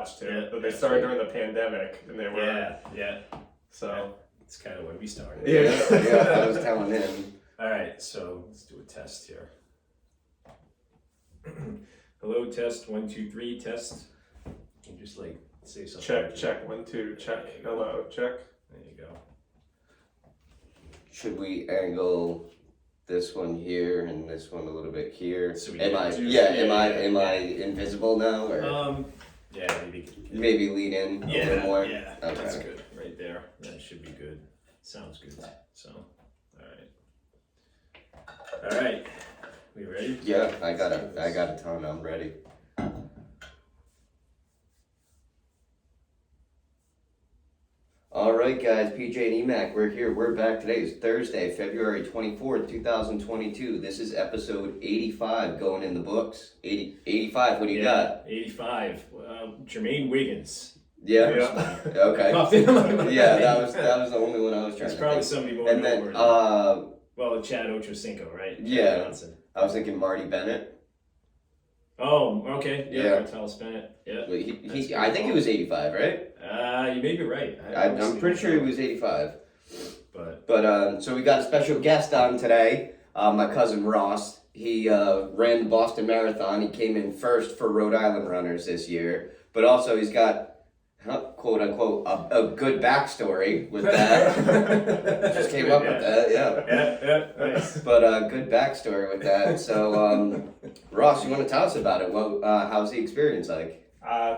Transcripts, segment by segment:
too. But they started during the pandemic, and they were So it's kind of when we started. I was telling him. All right, so let's do a test here. Hello, test 1 2 3 test. You just like say something. check 1 2 check. Hello, check. There you go. Should we angle this one here and this one a little bit here? So we am I invisible now, or maybe lean in a little more? Yeah, okay. That's good right there. That should be good. Sounds good. So, all right. We ready? Yeah, I got a ton. I'm ready. All right, guys, PJ and EMAC, we're here. We're back. Today is Thursday, February 24th, 2022. This is episode 85 going in the books. 85, what do you got? 85. Jermaine Wiggins. Yeah. Okay. Yeah, that was the only one I was trying to think. It's probably somebody more and then, well, Chad Ochocinco, right? Yeah. I was thinking Marty Bennett. Oh, okay. Yeah. Martellus Bennett. Yeah. I think he was 85, right? You may be right. I'm pretty sure he was 85. But so we got a special guest on today, my cousin Ross. He ran the Boston Marathon. He came in first for Rhode Island runners this year. But also he's got, quote unquote, a good backstory with that. Just came up with that, Yeah, nice. But good backstory with that. So, Ross, you want to tell us about it? How's the experience like?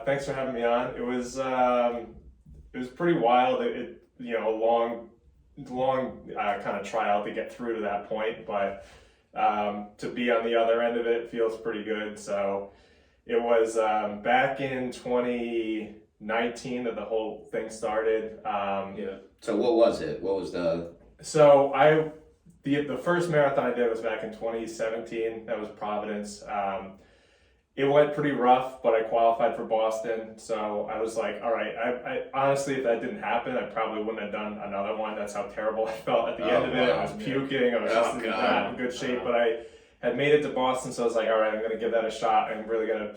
Thanks for having me on. It was pretty wild. It a long kind of trial to get through to that point, but to be on the other end of it feels pretty good. So it was back in 2019 that the whole thing started. So what was it? What was the? So the first marathon I did was back in 2017. That was Providence. It went pretty rough, but I qualified for Boston. So I was like, all right, I honestly, if that didn't happen, I probably wouldn't have done another one. That's how terrible I felt at the end of it. I was puking. I was just not in good shape, but I had made it to Boston. So I was like, all right, I'm going to give that a shot. I'm really going to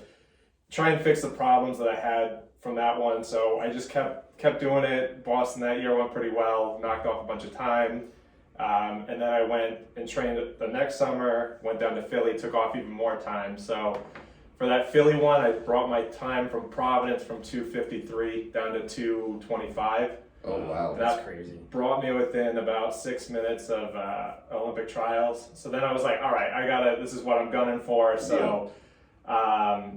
try and fix the problems that I had from that one. So I just kept doing it. Boston that year went pretty well, knocked off a bunch of time. And then I went and trained the next summer, went down to Philly, took off even more time. So for that Philly one, I brought my time from Providence from 2:53 down to 2:25. Oh, wow. That's crazy. Brought me within about 6 minutes of Olympic trials. So then I was like, all right, this is what I'm gunning for. So, I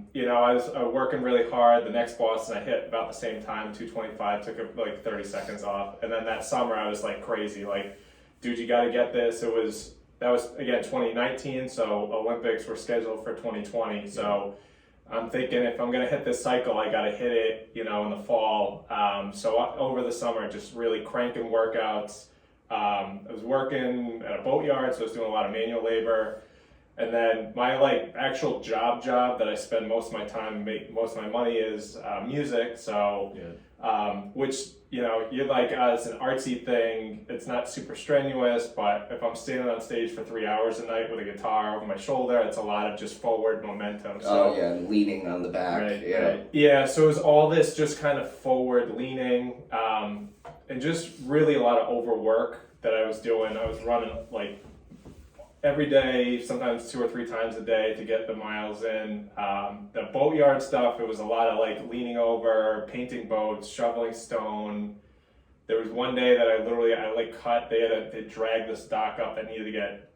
was working really hard. The next Boston I hit about the same time, 2:25, took like 30 seconds off. And then that summer I was like crazy, like, dude, you got to get this. That was again 2019, so Olympics were scheduled for 2020. So I'm thinking if I'm gonna hit this cycle, I gotta hit it, in the fall. So over the summer, just really cranking workouts. I was working at a boatyard, so I was doing a lot of manual labor. And then my actual job that I spend most of my time and make most of my money is music. So, which you're like, it's an artsy thing. It's not super strenuous, but if I'm standing on stage for 3 hours a night with a guitar over my shoulder, it's a lot of just forward momentum. So, leaning on the back. Right. Yeah, so it was all this just kind of forward leaning, and just really a lot of overwork that I was doing. I was running every day, sometimes 2 or 3 times a day to get the miles in. The boatyard stuff, it was a lot of leaning over, painting boats, shoveling stone. There was one day that I cut, they dragged this dock up that needed to get,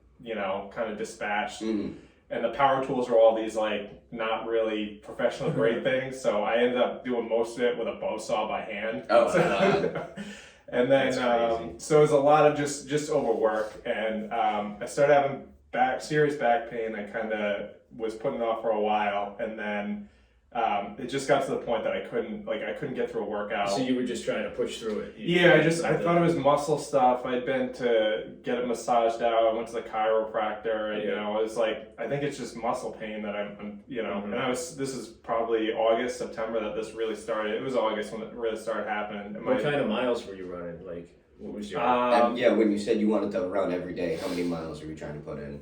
kind of dispatched. Mm-hmm. And the power tools were all these not really professional grade things. So I ended up doing most of it with a bow saw by hand. And then, so it was a lot of just overwork, and I started having serious back pain. I kind of was putting it off for a while, and then it just got to the point that I couldn't get through a workout. So you were just trying to push through it. I thought it was muscle stuff. I'd been to get it massaged out. I went to the chiropractor, and I was like, I think it's just muscle pain that I'm mm-hmm. And this is probably August, September that this really started. It was August when it really started happening. What kind of miles were you running? What was your? When you said you wanted to run every day, how many miles were you trying to put in?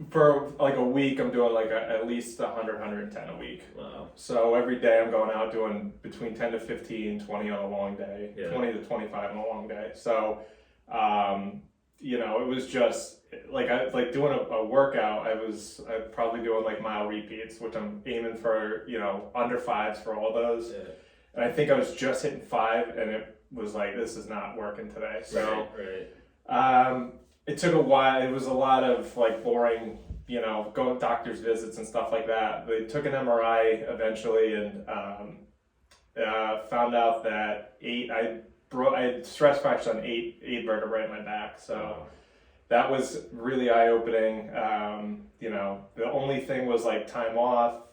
for like a week, I'm doing like at least 100, 110 a week. Wow. So every day I'm going out doing between 10 to 15, 20 on a long day, 20 to 25 on a long day. So, it was just like doing a workout. I probably doing like mile repeats, which I'm aiming for, under 5s for all those. Yeah. And I think I was just hitting 5, and it was like, this is not working today. So, it took a while. It was a lot of like boring, going doctor's visits and stuff like that. They took an MRI eventually, and found out that I had stress fractures on eight vertebrae in my back. So that was really eye opening. The only thing was like time off.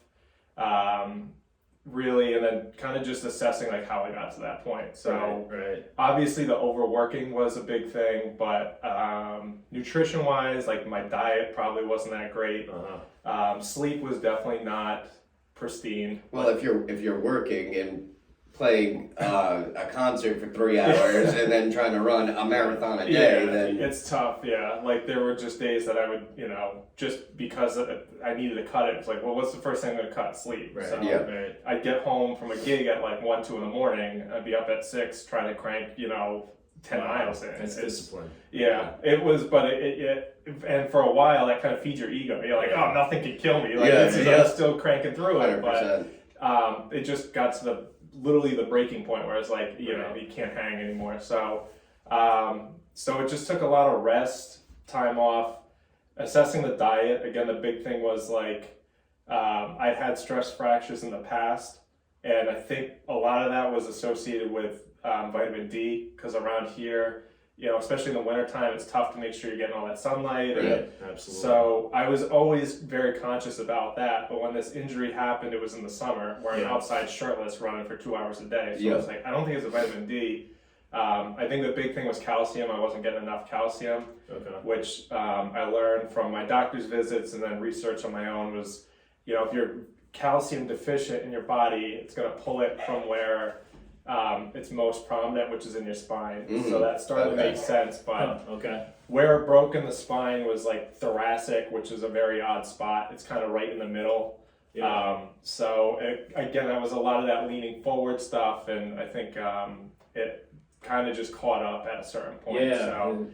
Really, and then kind of just assessing like how I got to that point. So obviously the overworking was a big thing, but nutrition wise, like my diet probably wasn't that great. Sleep was definitely not pristine. Well, if you're working and playing a concert for 3 hours and then trying to run a marathon a day, then it's tough. Yeah, like there were just days that I would, just because I needed to cut it. It's like, well, what's the first thing I'm gonna cut? Sleep. So I'd get home from a gig at like 1, 2 in the morning. I'd be up at 6 trying to crank, 10 miles in. That's discipline. Yeah, it was, but it and for a while that kind of feeds your ego. You're like, oh, nothing can kill me. Like I'm still cranking through it, 100%. but it just got to literally the breaking point where it's like, you can't hang anymore. So, so it just took a lot of rest, time off, assessing the diet. Again, the big thing was like, I had stress fractures in the past, and I think a lot of that was associated with vitamin D, because around here, especially in the wintertime, it's tough to make sure you're getting all that sunlight. Absolutely. So I was always very conscious about that. But when this injury happened, it was in the summer where I'm outside shirtless running for 2 hours a day. So I was like, I don't think it's a vitamin D. I think the big thing was calcium. I wasn't getting enough calcium, which I learned from my doctor's visits and then research on my own was, if you're calcium deficient in your body, it's going to pull it from where it's most prominent, which is in your spine. So that started to make sense, but where it broke in the spine was like thoracic, which is a very odd spot. It's kind of right in the middle. So again, that was a lot of that leaning forward stuff, and I think it kind of just caught up at a certain point. So.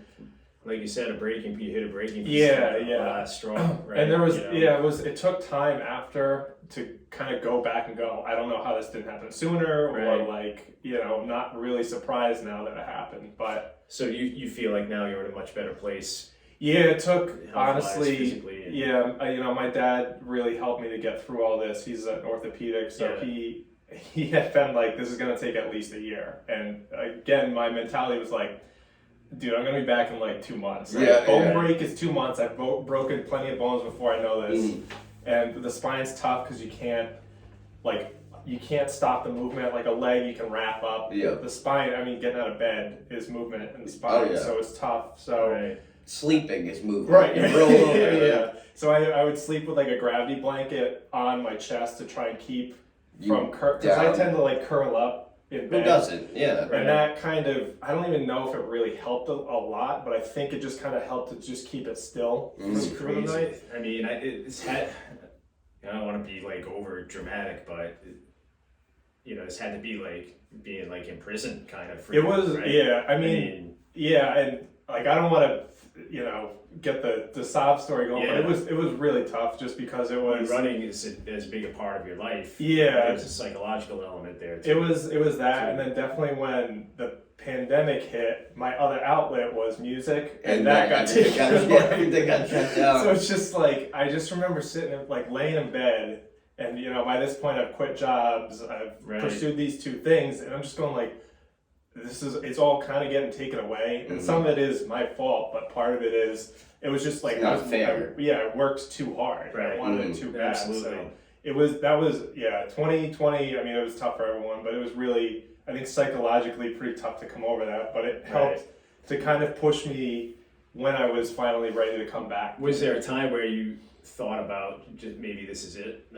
Like you said, you hit a breaking point. Straw, right? And there was, it took time after to kind of go back and go, I don't know how this didn't happen sooner, or like, not really surprised now that it happened, but. So you feel like now you're in a much better place? Yeah, it took, honestly, physically, my dad really helped me to get through all this. He's an orthopedic, so he had been like, this is going to take at least a year. And again, my mentality was like, dude, I'm going to be back in like 2 months. Bone break is 2 months. I've broken plenty of bones before I know this. And the spine's tough because you can't stop the movement. Like a leg, you can wrap up. The spine, getting out of bed is movement in the spine, so it's tough. So sleeping is movement. Right. You roll over. So I would sleep with like a gravity blanket on my chest to try and keep from because I tend to like curl up. Who doesn't? Yeah. And that kind of, I don't even know if it really helped a lot, but I think it just kind of helped to just keep it still through the night. I don't want to be like over dramatic, but this had to be like being like in prison kind of. It was, right? And like I don't want to, get the sob story going, but it was really tough just because it was running is as big a part of your life. There's a psychological element there too. It was that, and then definitely when the pandemic hit, my other outlet was music, and that got taken away. Everything got shut down. So it's just like I just remember sitting like laying in bed, and by this point I've quit jobs, I've pursued these 2 things, and I'm just going like, it's all kind of getting taken away, and some of it is my fault, but part of it is it was just like not fair. I worked too hard. I wanted it too bad. Absolutely. So that was 2020. It was tough for everyone, but it was really, I think, psychologically pretty tough to come over that. But it helped to kind of push me when I was finally ready to come back. Was there a time where you thought about just maybe this is it?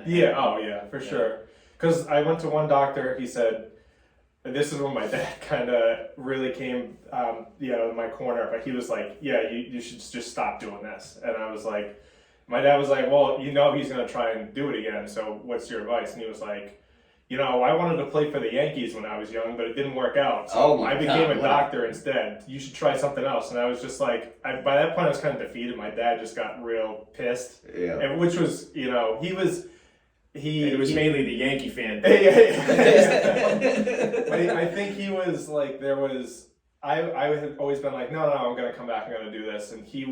For sure. Because I went to one doctor. He said. And this is when my dad kind of really came, in my corner. But he was like, "Yeah, you should just stop doing this." And I was like, My dad was like, well, you know he's going to try and do it again, so what's your advice? And he was like, you know, I wanted to play for the Yankees when I was young, but it didn't work out. So I became a doctor instead. You should try something else. And I was just like, by that point I was kind of defeated. My dad just got real pissed. Yeah. And which was, you know, it was mainly the Yankee fan. But I think he was like, I had always been like, no, I'm going to come back, I'm going to do this. And he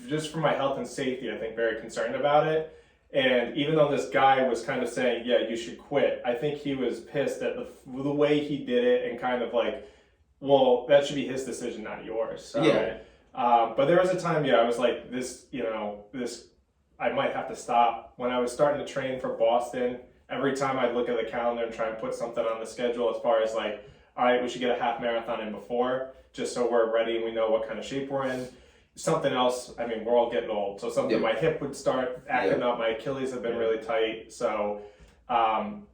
just for my health and safety, I think very concerned about it. And even though this guy was kind of saying, yeah, you should quit, I think he was pissed at the way he did it and kind of like, well, that should be his decision, not yours. So, yeah. But there was a time, I was like, I might have to stop. When I was starting to train for Boston, every time I'd look at the calendar and try and put something on the schedule as far as like, all right, we should get a half marathon in before, just so we're ready and we know what kind of shape we're in. Something else, I mean, we're all getting old, so my hip would start acting up, my Achilles have been really tight, so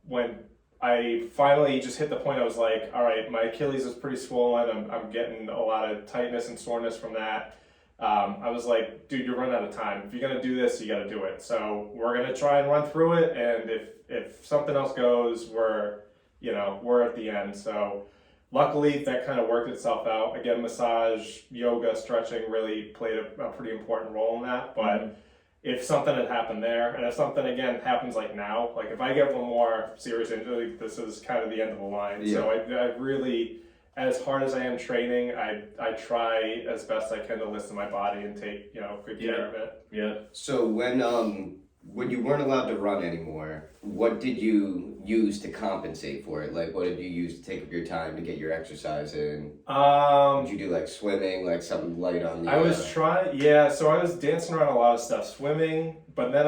when I finally just hit the point, I was like, all right, my Achilles is pretty swollen, I'm getting a lot of tightness and soreness from that. I was like, dude, you're running out of time. If you're going to do this, you got to do it. So we're going to try and run through it, and if something else goes, we're at the end, so... Luckily, that kind of worked itself out. Again, massage, yoga, stretching really played a pretty important role in that. But if something had happened there, and if something, again, happens like now, like if I get one more serious injury, this is kind of the end of the line. Yeah. So I really, as hard as I am training, I try as best I can to listen to my body and take, good care of it. Yeah. So when you weren't allowed to run anymore, what did you use to compensate for it? Like, what did you use to take up your time to get your exercise in? Did you do like swimming, like something light on the... I was trying, so I was dancing around a lot of stuff, swimming, but then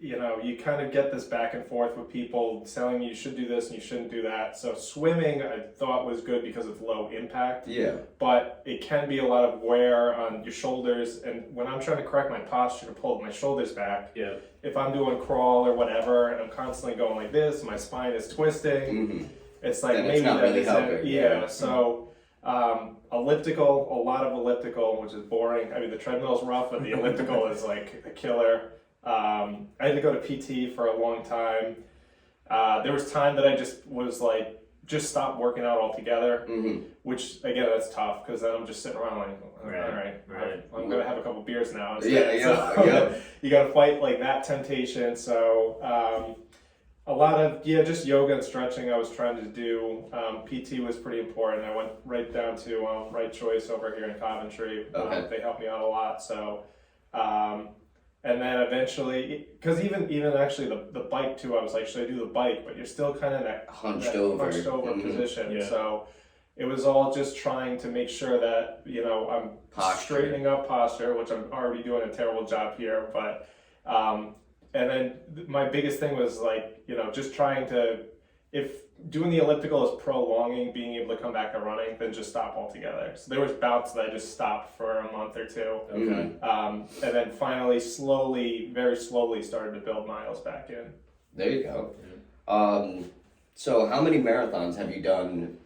you kind of get this back and forth with people telling you should do this and you shouldn't do that. So swimming I thought was good because it's low impact. Yeah. But it can be a lot of wear on your shoulders, and when I'm trying to correct my posture to pull my shoulders back, if I'm doing crawl or whatever and I'm constantly going like this, my spine is twisting, it's like then maybe it's not really helping. Yeah. So elliptical, a lot of elliptical, which is boring. I mean, the treadmill's rough, but the elliptical is like a killer. I had to go to PT for a long time. There was time that I just stopped working out altogether, which again, that's tough because then I'm just sitting around like, all right, I'm gonna have a couple beers now. You gotta fight like that temptation. So a lot of just yoga and stretching I was trying to do. PT was pretty important. I went right down to Right Choice over here in Coventry. They helped me out a lot. So. And then eventually, because even actually the bike too, I was like, should I do the bike? But you're still kind of in that hunched over position. Yeah. So it was all just trying to make sure that, I'm straightening up posture, which I'm already doing a terrible job here. But, and then my biggest thing was like, just trying to, if doing the elliptical is prolonging being able to come back to running, then just stop altogether. So there was bouts that I just stopped for a month or two. Okay. And then finally, very slowly started to build miles back in. There you go. So how many marathons have you done,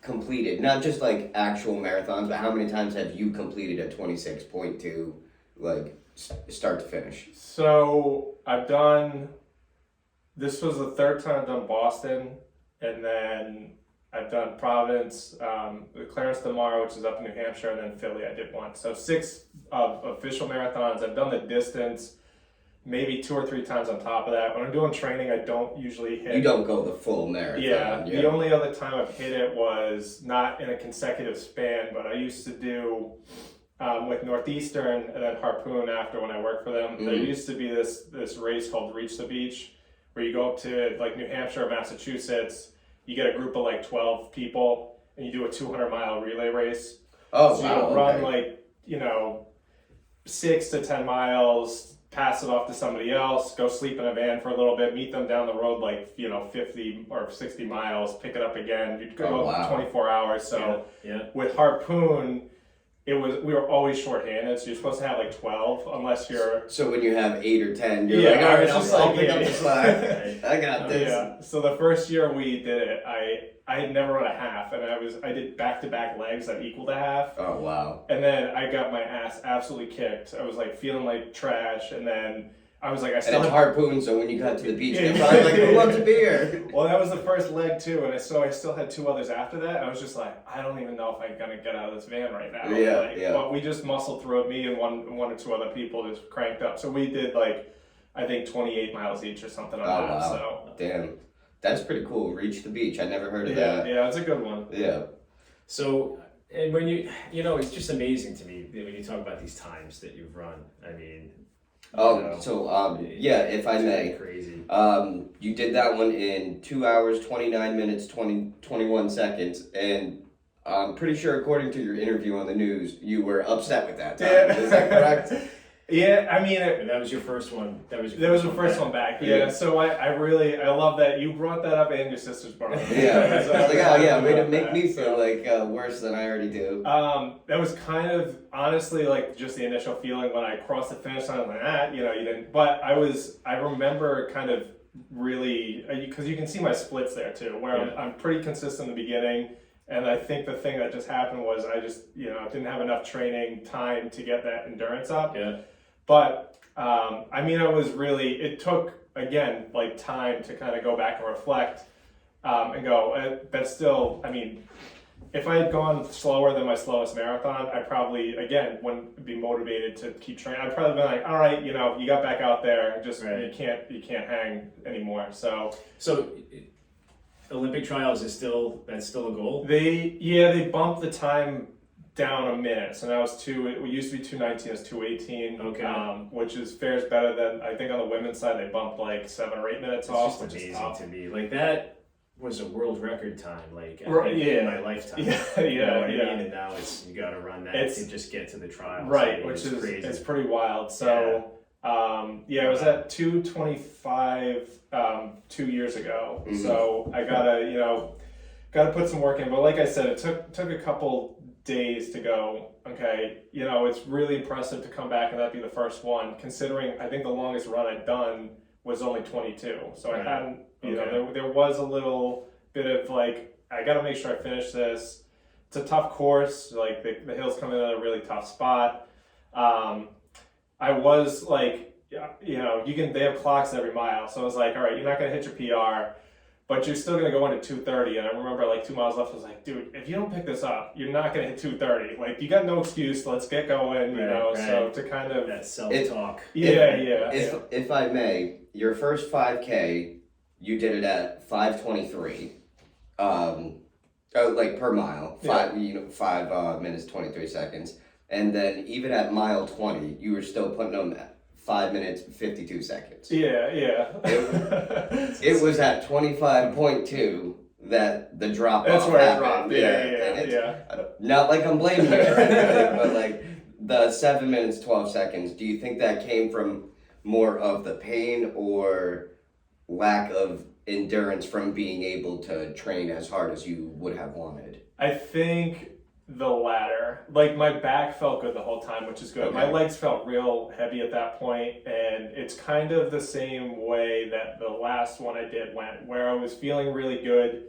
completed? Not just like actual marathons, but how many times have you completed a 26.2, start to finish? So this was the third time I've done Boston, and then I've done Providence, Clarence tomorrow, which is up in New Hampshire, and then Philly I did once. So 6 official marathons. I've done the distance maybe 2 or 3 times on top of that. When I'm doing training, I don't usually hit... You don't go the full marathon. Yeah, the only other time I've hit it was not in a consecutive span, but I used to do... with Northeastern and then Harpoon after when I worked for them, there used to be this race called Reach the Beach, where you go up to New Hampshire or Massachusetts, you get a group of 12 people, and you do a 200-mile relay race. Oh, so wow. You run 6 to 10 miles, pass it off to somebody else, go sleep in a van for a little bit, meet them down the road 50 or 60 miles, pick it up again. You'd go 24 hours. So with Harpoon, we were always shorthanded, so you're supposed to have like 12 unless you're. So when you have 8 or 10, you're Yeah, like, all I right, was just I'll like, pick up yeah. the slack. I got this. Yeah. So the first year we did it, I had never run a half, and I did back-to-back legs that equaled a half. Oh wow. And then I got my ass absolutely kicked. I was like feeling like trash, and then I was like, I And still it's had. harpoon, so when you got to the beach, Yeah. you're probably like, who wants a beer? Well, that was the first leg too, and so I still had 2 others after that. And I was just like, I don't even know if I'm gonna get out of this van right now. Yeah, like, yeah. But we just muscled through it. Me and one or 2 other people just cranked up. So we did like, I think 28 miles each or something on Oh that. wow. So Damn. That's pretty cool. Reach the beach. I never heard of yeah, that. yeah, it's a good one. Yeah. So, and when you know, it's just amazing to me when you talk about these times that you've run. I mean, Oh, you know, so yeah, if I it's may. crazy. You did that one in 2 hours, 29 minutes, 21 seconds, and I'm pretty sure, according to your interview on the news, you were upset with that time. Yeah. Is that correct? Yeah, I mean, And that was your first one. That was the first one back. Yeah, Yeah. so I love that you brought that up and your sisters brought it up. Yeah. I was like, oh yeah, way to make that, me so. feel like worse than I already do. That was kind of honestly like just the initial feeling when I crossed the finish line. I was like, you know, you didn't. But I remember kind of really because you can see my splits there too, where I'm pretty consistent in the beginning. And I think the thing that just happened was I just, you know, didn't have enough training time to get that endurance up. Yeah. But I mean, it took again like time to kind of go back and reflect and go. That's still, I mean, if I had gone slower than my slowest marathon, I probably again wouldn't be motivated to keep training. I'd probably been like, all right, you know, you got back out there, just Right. you can't hang anymore. So Olympic trials that's still a goal. they bumped the time down a minute, so now it's we used to be 2:19, it's 2:18. Okay. Which fares better than I think on the women's side they bumped like 7 or 8 minutes It's off, just which is amazing tough. to me. Like that was a world record time. Like Right, in my lifetime. Yeah, You know what I yeah. mean? And now you got to run that to just get to the trials. Right, I mean, which is crazy. it's pretty wild. So I was at 2:25 2 years ago. Mhm. So I gotta put some work in. But like I said, it took a couple days to go. Okay, you know, it's really impressive to come back and that be the first one, considering I think the longest run I'd done was only 22. So Right. I hadn't, you Okay. know, there was a little bit of like, I got to make sure I finish this. It's a tough course. Like the hills come in at a really tough spot. I was like, you know, they have clocks every mile. So I was like, all right, you're not going to hit your PR, but you're still going to go into 2:30. And I remember like 2 miles left, I was like, dude, if you don't pick this up, you're not going to hit 2:30. Like you got no excuse. Let's get going, you know? Right. So to kind of, that self-talk. If I may, your first 5K, you did it at 5:23, like per mile, 5 minutes 23 seconds, and then even at mile 20, you were still putting them at 5 minutes 52 seconds. yeah. It was at 25.2 that the drop That's off where it happened. dropped. Yeah. Not like I'm blaming you or anything, but like the 7 minutes 12 seconds. Do you think that came from more of the pain or lack of endurance from being able to train as hard as you would have wanted? I think the latter. Like my back felt good the whole time, which is good. Okay. My legs felt real heavy at that point, and it's kind of the same way that the last one I did went, where I was feeling really good.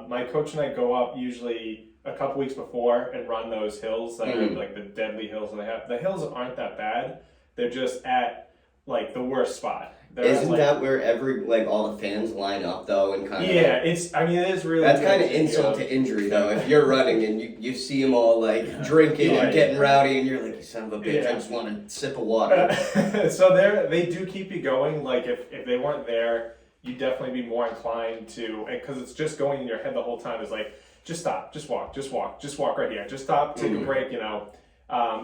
My coach and I go up usually a couple weeks before and run those hills that are like the deadly hills that they have. The hills aren't that bad. They're just at like the worst spot. Isn't that where all the fans line up though and kind of? Yeah, it is really. That's good kind of to insult go. to injury though. If you're running and you see them all like drinking and getting rowdy, and you're like, you son of a bitch, I just want a sip of water. So they do keep you going. Like if they weren't there, you'd definitely be more inclined to, because it's just going in your head the whole time. Is like, just stop, just walk right here, just stop, take a break, you know.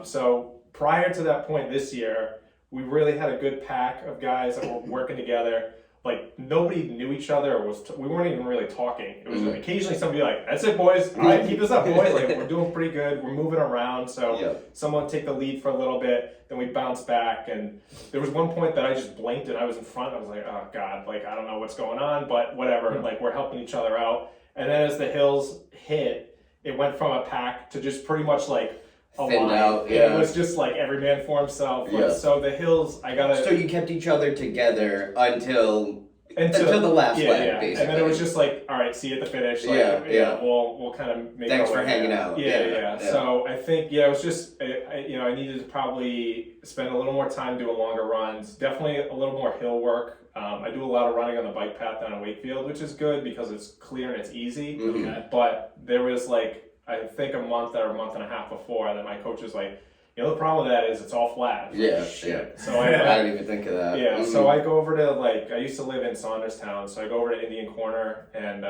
So prior to that point this year, we really had a good pack of guys that were working together. Like nobody knew each other, or we weren't even really talking. It was occasionally somebody like, "That's it, boys. All right, keep this up, boys. Like we're doing pretty good. We're moving around." So someone take the lead for a little bit, then we bounce back. And there was one point that I just blinked and I was in front. I was like, "Oh God, like I don't know what's going on, but whatever." Like we're helping each other out. And then as the hills hit, it went from a pack to just pretty much like a thinned line. out, It yeah. was just like every man for himself. Like, Yeah. so the hills, I gotta. So you kept each other together until the last leg, basically. And then it was just like, all right, see you at the finish. Like, Yeah. We'll kind of make. Thanks our for way hanging there. out. Yeah. So I think it was just I needed to probably spend a little more time doing longer runs. Definitely a little more hill work. I do a lot of running on the bike path down in Wakefield, which is good because it's clear and it's easy. Mhm. But there was like, I think a month or a month and a half before that my coach was like, the problem with that is it's all flat. Yeah, Shit. yeah. So I didn't even think of that. yeah, Mhm. so I go over to I used to live in Saunderstown, so I go over to Indian Corner and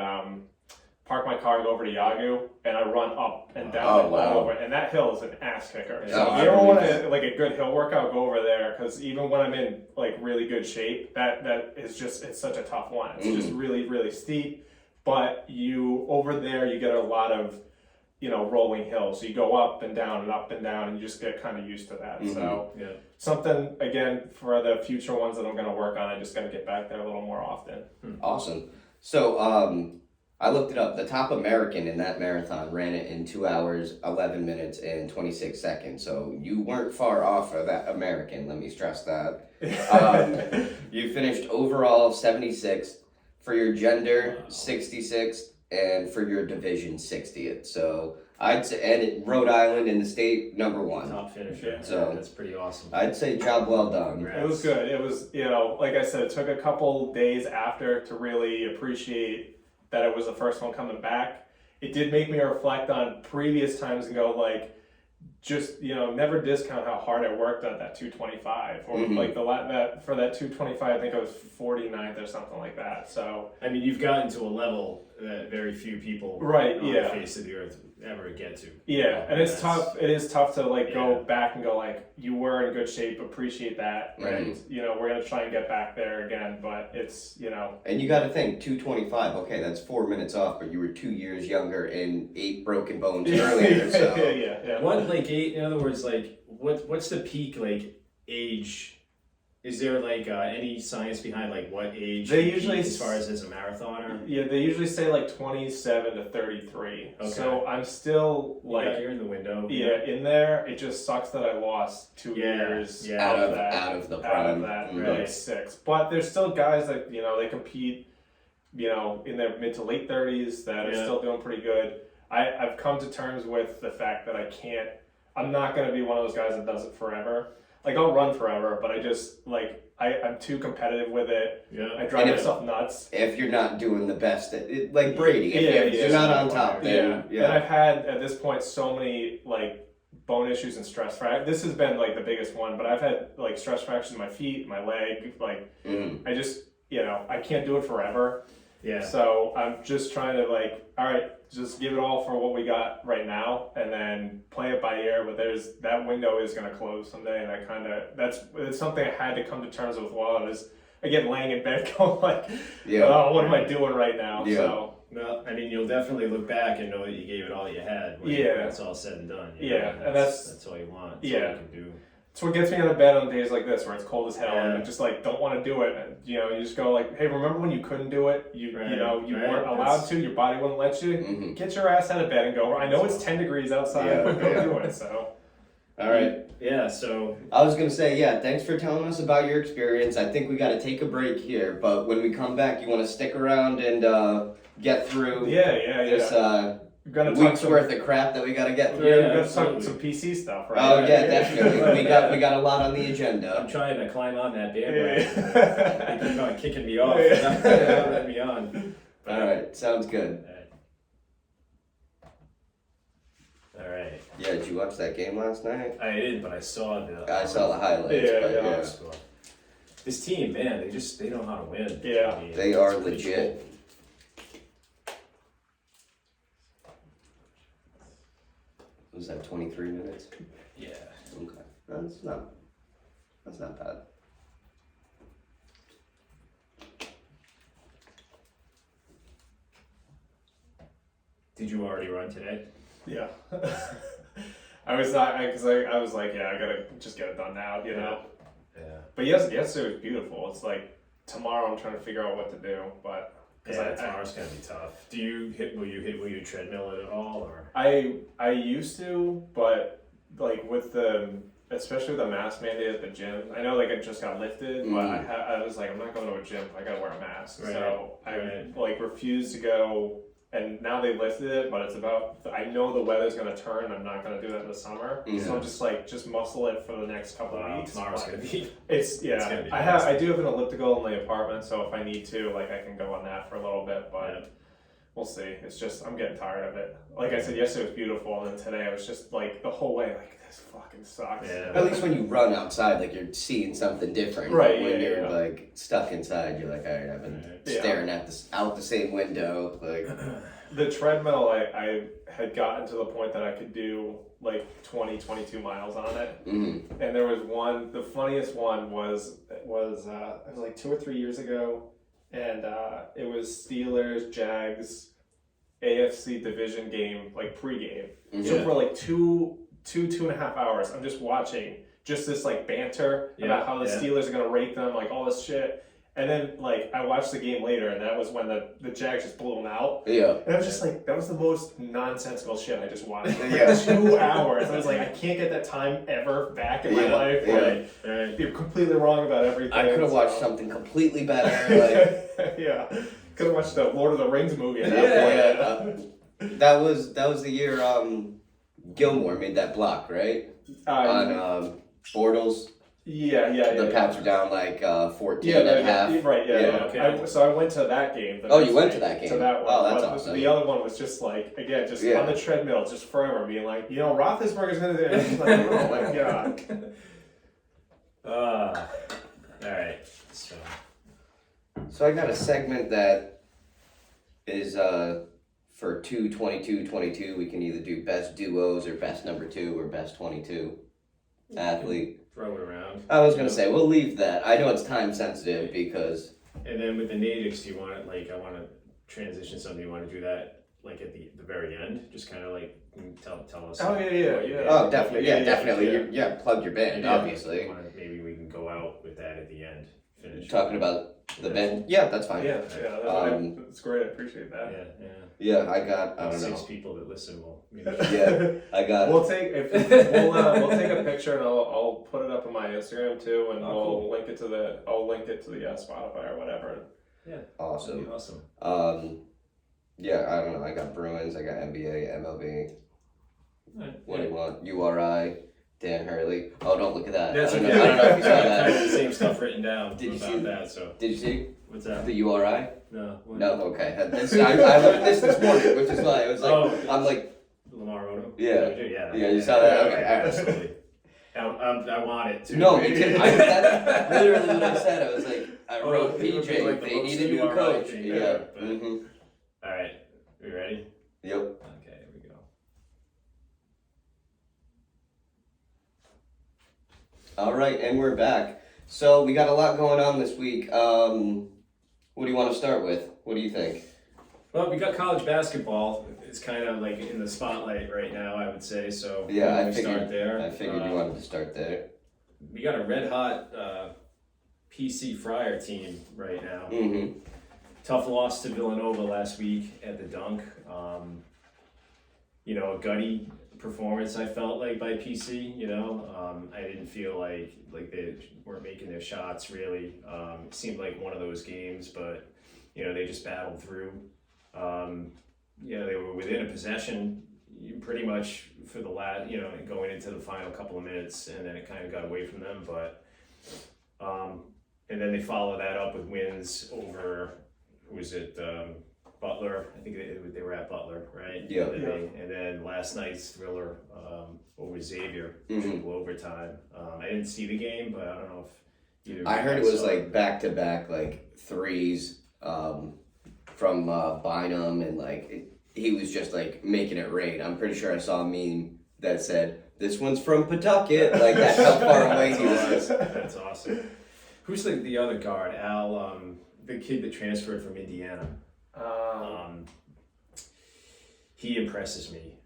park my car and go over to Yagoo, and I run up and down Oh, and wow. over, and that hill is an ass kicker. Yeah. So Oh, if you ever want I to a good hill workout, go over there, because even when I'm in really good shape, that is just, it's such a tough one. It's just really, really steep, but over there you get a lot of rolling hills. So you go up and down, and you just get kind of used to that. Mhm. So Yeah. something, again, for the future ones that I'm going to work on, I just got to get back there a little more often. Awesome. So I looked it up. The top American in that marathon ran it in 2 hours, 11 minutes, and 26 seconds. So you weren't far off of that American. Let me stress that. You finished overall 76th, for your gender 66th, and for your division 60th. So I'd say, and Rhode Island in the state #1. Top finisher. Yeah. So- that's pretty awesome. I'd say job well done. Congrats. It was good. It was, like I said, it took a couple days after to really appreciate that it was the first one coming back. It did make me reflect on previous times and go just never discount how hard I worked at that 225 or that for that 225. I think I was 49th or something like that. So I mean, you've gotten to a level that very few people Right, on yeah. the face of the earth ever get to. yeah, and it's That's- tough. It is tough to go Yeah. back and go you were in good shape. Appreciate that, Right. and we're gonna try and get back there again. But it's And you got to think 225. Okay, that's 4 minutes off, but you were 2 years younger and 8 broken bones earlier. So yeah. What in other words, what's the peak age? Is there any science behind what age They you peak usually as far as a marathoner? Yeah, they usually say 27 to 33. Okay. So I'm still You're in the window. in there. It just sucks that I lost 2 years Yeah. out of that, the out prime. of that Mhm. really 6. But there's still guys that they compete, in their mid to late 30s that are Yeah. still doing pretty good. I've come to terms with the fact that I'm not going to be one of those guys that does it forever. I'll run forever, but I just I'm too competitive with it. Yeah. I drive And if- myself nuts. If you're not doing the best, like Brady, if Yeah, you're not on top, then And I've had at this point so many bone issues and stress fractures. This has been the biggest one, but I've had stress fractures in my feet, my leg. Mhm. I just I can't do it forever. Yeah. So I'm just trying to all right, just give it all for what we got right now, and then play it by ear. But that window is going to close someday, and it's something I had to come to terms with while I was again laying in bed, going oh, what am I doing right now? Yeah. So Well, I mean, you'll definitely look back and know that you gave it all you had when Yeah. it's all said and done. Yeah, and that's all you want. yeah. All you can do. it's what gets me out of bed on days like this where it's cold as hell and Yeah. I just don't want to do it. And, you just go hey, remember when you couldn't do it? You Right, you right. weren't allowed to. Your body wouldn't let you. Mhm. Get your ass out of bed and go. I know it's 10 degrees outside, Yeah, but go yeah. do it. So All right. Yeah. So I was gonna say, thanks for telling us about your experience. I think we got to take a break here, but when we come back, you want to stick around and get through this We're gonna week's talk worth of crap that we got to get through. we're Yeah, gonna talk absolutely. some PC stuff, right? Oh yeah, definitely. We got a lot on the I'm agenda. trying to climb on that Yeah. bandwagon. They keep on kicking me off. Yeah. Not letting me on. All right, sounds good. All right. Yeah, did you watch that game last night? I didn't, but I saw the. I saw the highlights. Yeah, but yeah. Score. This team, man, they know how to win. Yeah. I mean, They it's are pretty legit. cool. Was that 23 minutes? Yeah. Okay, that's not bad. Did you already run today? Yeah. I was not because I was I gotta just get it done now, Yeah. But yesterday was beautiful. It's tomorrow I'm trying to figure out what to do, but Yeah, tomorrow's gonna be tough. Will you treadmill it at all, or? I used to, but like with especially the mask mandate at the gym. I know like it just got lifted, but I was like, I'm not going to a gym. I gotta wear a mask. Right. So I like refused to go. And now they lifted it, but it's about. I know the weather's gonna turn. I'm not gonna do that in the summer, so I'm just like muscle it for the next couple of weeks. Tomorrow's gonna be. It's gonna be I do have an elliptical in the apartment, so if I need to, like I can go on that for a little bit, but we'll see. It's just I'm getting tired of it. Like I said, yesterday was beautiful, and then today I was just like the whole way like this fucking sucks. Yeah. At least when you run outside, like you're seeing something different. Right. When you're like stuck inside, you're like, all right, I've been staring at out the same window. Like the treadmill, I had gotten to the point that I could do like 22 miles on it. Mm-hmm. And there was one. The funniest one was it was like 2 or 3 years ago, and it was Steelers Jags AFC division game, like pregame. So for like two and a half hours, I'm just watching just this like banter about how the Steelers are gonna rate them, like all this shit. And then like I watched the game later, and that was when the Jags just blew them out. Yeah. And I was just like, that was the most nonsensical shit I just watched. For Yeah. 2 hours. I was like, I can't get that time ever back in my life. Yeah. Like, you're completely wrong about everything. I could have watched something completely better. Like yeah. Could have watched the Lord of the Rings movie at that point. That was the year Gilmore made that block, right? On Bortles. Yeah. The Pats were down like 14 and a half. Right, yeah. Okay. So I went to that game. You went to that game? To that one. Oh, that's But awesome. The other one was just like, again, just on the treadmill, just forever being like, Roethlisberger's going to do it. Like, oh my God. All right. So I got a segment that is for 2-22-22. We can either do best duos or best number 2 or best 22 athlete. Throw it around. I was gonna say we'll leave that. I know it's time sensitive because. And then with the natives, do you want it like I want to transition something? You want to do that like at the very end? Just kind of like tell us. Oh yeah. Oh, definitely. Yeah, definitely. Yeah, plug your band, obviously. Maybe we can go out with that at the end. Finish talking about the band. Yeah, that's fine. Yeah. That's great. I appreciate that. Yeah, I don't know. 6 people that listen will. I got. We'll take we'll take a picture and I'll put it up on my Instagram too, and I'll link it to the Spotify or whatever. Yeah. Awesome. Awesome. Yeah, I don't know. I got Bruins. I got NBA, MLB. Right. What do you want? URI. Dan Hurley. Oh, don't look at that. That's I don't know if you saw that. I have the same stuff written down Did you about see that. So. Did you see? What's that? The URI? No. No, okay. I looked at this morning, which is why it was like, I'm like... Lamar Odom? Yeah, you saw that? Okay, absolutely. I want it to. No, me too. That's literally what I said. I was like, I wrote PJ, like they need a new coach. Yeah. All right, we ready? Yep. Okay, here we go. All right, and we're back. So we got a lot going on this week. What do you want to start with? What do you think? Well, we got college basketball. It's kind of like in the spotlight right now, I would say. So yeah, I figured you wanted to start there. We got a red hot PC Friar team right now. Mm-hmm. Tough loss to Villanova last week at the Dunk. A gutty performance I felt like by PC. I didn't feel like they weren't making their shots really. It seemed like one of those games, but they just battled through. They were within a possession pretty much for the last, going into the final couple of minutes, and then it kind of got away from them. But and then they followed that up with wins over, who was it? Butler. I think they were at Butler, right? Yeah. And then last night's thriller over Xavier, triple overtime. I didn't see the game, but I don't know if either. I heard it was like back-to-back like threes from Bynum, and he was just like making it rain. I'm pretty sure I saw a meme that said, "This one's from Pawtucket." Like that's how far away he was. That's awesome. Who's the other guard? Al, the kid that transferred from Indiana. He impresses me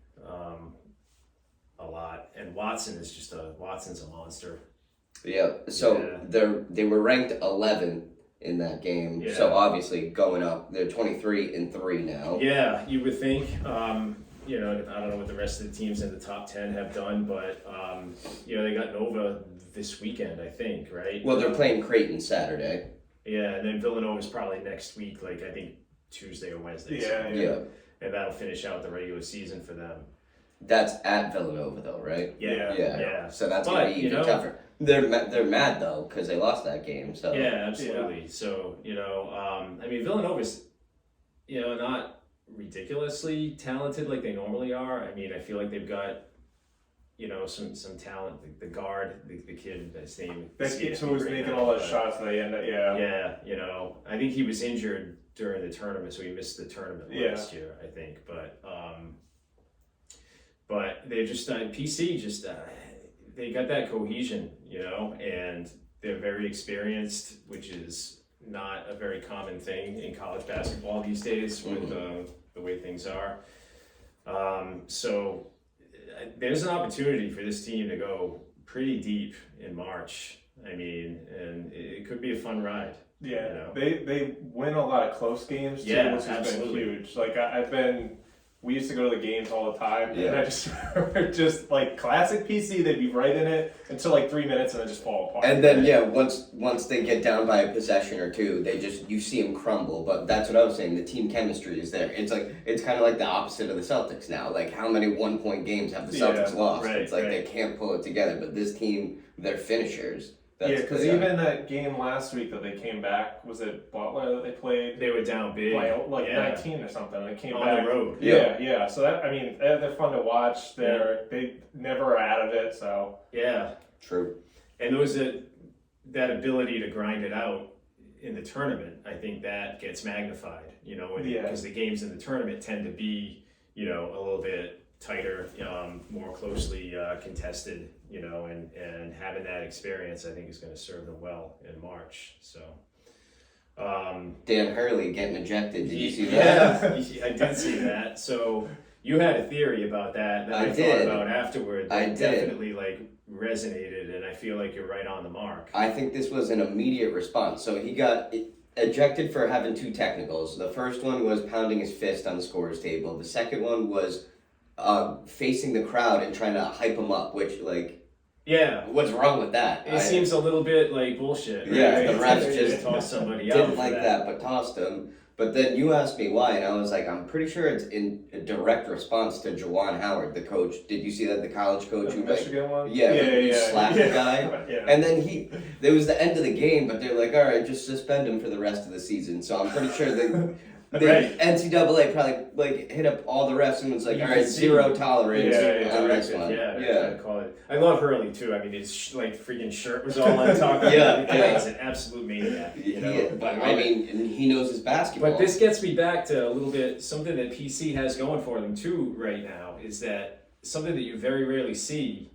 a lot, and Watson's a monster. Yeah. So they were ranked 11 in that game. Yeah. So obviously going up, they're 23-3 now. Yeah, you would think. you know, I don't know what the rest of the teams in the top 10 have done, but, you know, they got Nova this weekend, I think, right? Well, they're playing Creighton Saturday. Yeah, and then Villanova's probably next week, like I think Tuesday or Wednesday. Yeah. And that'll finish out the regular season for them. That's at Villanova, though, right? Yeah. So that's gonna be even tougher. They're mad though because they lost that game. So yeah, absolutely. So you know, I mean, Villanova's, you know, not ridiculously talented like they normally are. I mean, I feel like they've got, you know, some talent. The guard, the kid, his name. So who's making all those shots at the end? Yeah, you know, I think he was injured during the tournament, so he missed the tournament last year, I think. But they just PC just they got that cohesion, you know, and they're very experienced, which is not a very common thing in college basketball these days with the way things are. So there's an opportunity for this team to go pretty deep in March. I mean, and it could be a fun ride. Yeah, you know? they win a lot of close games too, which has been huge. Like we used to go to the games all the time, and I just remember just like classic PC, they'd be right in it until like 3 minutes and then just fall apart. And then once they get down by a possession or two, you see them crumble. But that's what I was saying. The team chemistry is there. It's kind of like the opposite of the Celtics now. Like how many 1-point games have the Celtics lost? Right, it's like they can't pull it together. But this team, they're finishers. Because even that game last week that they came back, was it Butler that they played? They were down big, by like 19 or something. They came on back the road. Yeah. So that, I mean, they're fun to watch. They never are out of it. So true. And there was that ability to grind it out in the tournament. I think that gets magnified. You know, because the games in the tournament tend to be, you know, a little bit tighter, more closely contested, you know, and having that experience, I think, is going to serve them well in March. So, Dan Hurley getting ejected. Did you see that? Yeah, I did see that. So you had a theory about that I thought about afterward. That definitely like resonated, and I feel like you're right on the mark. I think this was an immediate response. So he got ejected for having 2 technicals. The first one was pounding his fist on the scorer's table. The second one was facing the crowd and trying to hype him up, which what's wrong with that? It seems a little bit like bullshit. Right? Yeah, the refs just tossed somebody out. Didn't like that, but tossed him. But then you asked me why, and I was like, I'm pretty sure it's in a direct response to Juwan Howard, the coach. Did you see that, the college coach who Michigan one? He slapped the guy, and then there was the end of the game, but they're like, all right, just suspend him for the rest of the season. So I'm pretty sure the NCAA probably hit up all the refs and was like, all right, zero tolerance on this one. Yeah. Call it. I love Hurley too. I mean, his freaking shirt was all on top. He's an absolute maniac. You know? But I mean, and he knows his basketball. But this gets me back to a little bit something that PC has going for them too right now is that something that you very rarely see,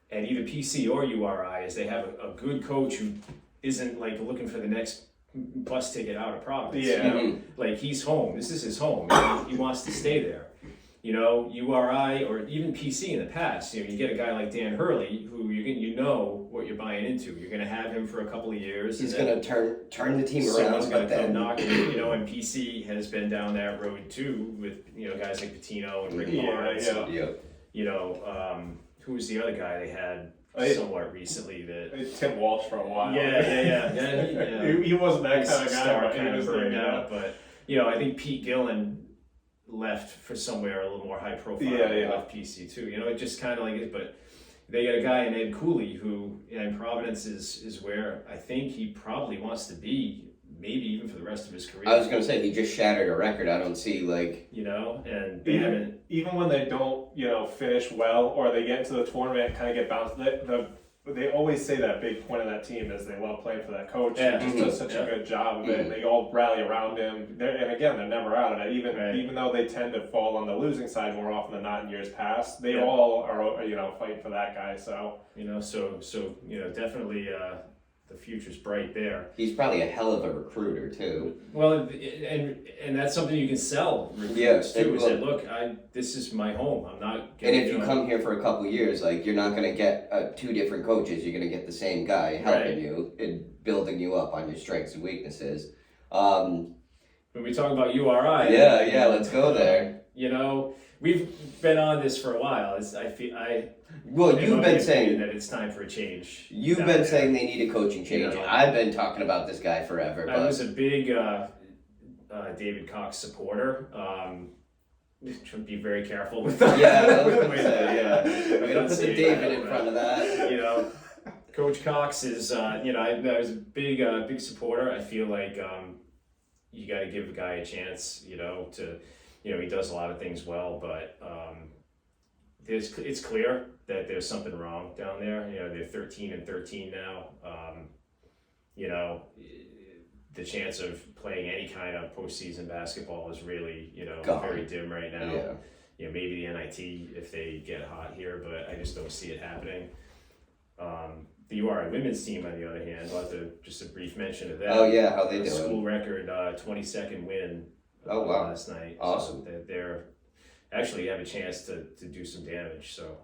and either PC or URI, is they have a good coach who isn't like looking for the next bus ticket out of Providence. Yeah. You know? Like he's home. This is his home. He wants to stay there. You know, URI or even PC in the past, you know, you get a guy like Dan Hurley who you know what you're buying into. You're going to have him for a couple of years. He's going to turn the team around. Someone's going to come knocking. You know, and PC has been down that road too with, you know, guys like Patino and Rick Barnes. You know, who was the other guy they had somewhat recently that Tim Walsh for a while. He wasn't that kind of guy, but he was burned out. But you know, I think Pete Gillen left for somewhere a little more high profile. Left PC too. You know, it just kind of like it. But they got a guy in Ed Cooley who in Providence is where I think he probably wants to be. Maybe even for the rest of his career. I was going to say, he just shattered a record. I don't see, you know, and even when they don't, you know, finish well or they get into the tournament and kind of get bounced, they always say that big point of that team is they love playing for that coach. Yeah. He just does such a good job of it. And they all rally around him. And again, they're never out of it. Even though they tend to fall on the losing side more often than not in years past, they all are, you know, fighting for that guy. So you know, so you know, definitely. The future's bright there. He's probably a hell of a recruiter too. Well, and that's something you can sell recruiters too. Is that look, this is my home. I'm not. And if you come here for a couple of years, like you're not going to get 2 different coaches. You're going to get the same guy helping you and building you up on your strengths and weaknesses. When we talk about URI, let's go there. You know, we've been on this for a while. Well, you've been saying that it's time for a change. You've been saying they need a coaching change. Yeah. I've been talking about this guy forever. I was a big David Cox supporter. Should be very careful with that. Yeah, I was gonna say, yeah. We're gonna put the David in front of that. You know, Coach Cox is, I was a big supporter. I feel like you got to give the guy a chance. He does a lot of things well, but it's clear that there's something wrong down there. They're 13-13 now. The chance of playing any kind of postseason basketball is really, Gone. very dim right now. Yeah. Maybe the NIT if they get hot here, but I just don't see it happening. The URI women's team, on the other hand, I'll have to just a brief mention of that. Oh yeah, how they doing? School record 22nd win. Oh wow, last night. Awesome. So they're actually have a chance to do some damage. So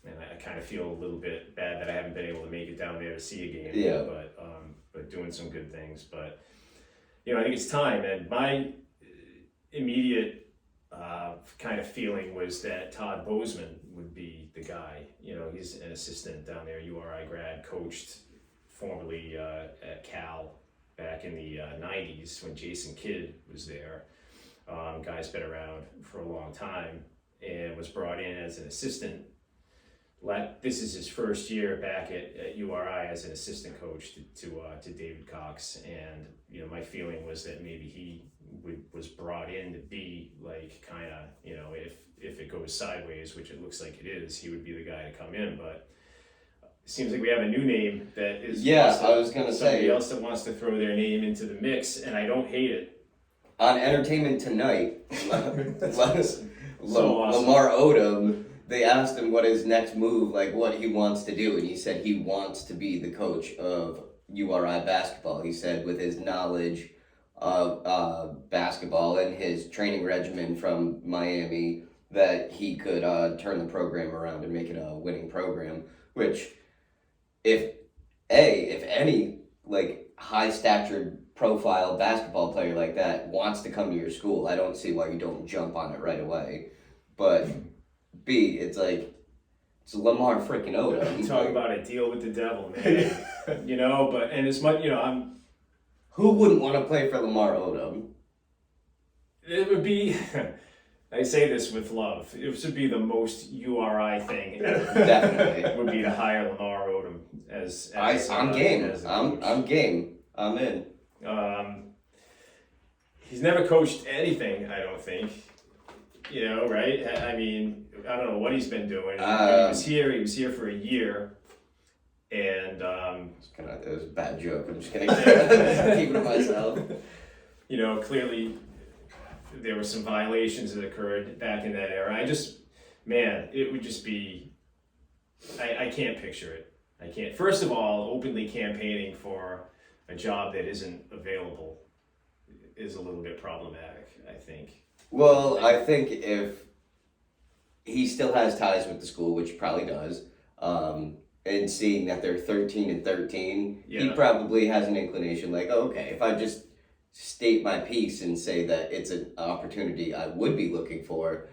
and I kind of feel a little bit bad that I haven't been able to make it down there to see a game. Yeah. But doing some good things. But I think it's time. And my immediate kind of feeling was that Todd Bozeman would be the guy. He's an assistant down there, URI grad, coached formerly at Cal back in the 90s when Jason Kidd was there. Guy's been around for a long time and was brought in as an assistant. This is his first year back at URI as an assistant coach to David Cox, and my feeling was that maybe he was brought in to be like kind of if it goes sideways, which it looks like it is, he would be the guy to come in. But it seems like we have a new name that is I was gonna somebody say else that wants to throw their name into the mix, and I don't hate it. On Entertainment Tonight, Awesome. Lamar Odom. They asked him what his next move, like what he wants to do, and he said he wants to be the coach of URI basketball. He said with his knowledge of basketball and his training regimen from Miami, that he could turn the program around and make it a winning program. Which, if any like high-statured profile basketball player like that wants to come to your school, I don't see why you don't jump on it right away. But B, it's Lamar freaking Odom. Talk about a deal with the devil, man. But and as much who wouldn't want to play for Lamar Odom? It would be. I say this with love. It would be the most URI thing ever. Definitely. It would be to hire Lamar Odom as I'm game. as a I'm coach. game. I'm in. He's never coached anything, I don't think. Right? I mean, I don't know what he's been doing. He was here for a year, and It was a bad joke. I'm just gonna keep it to myself. Clearly there were some violations that occurred back in that era. It would just be, I can't picture it. I can't. First of all, openly campaigning for a job that isn't available is a little bit problematic, I think. Well, I think if he still has ties with the school, which he probably does, and seeing that they're 13-13, he probably has an inclination like, okay, if I just state my piece and say that it's an opportunity I would be looking for,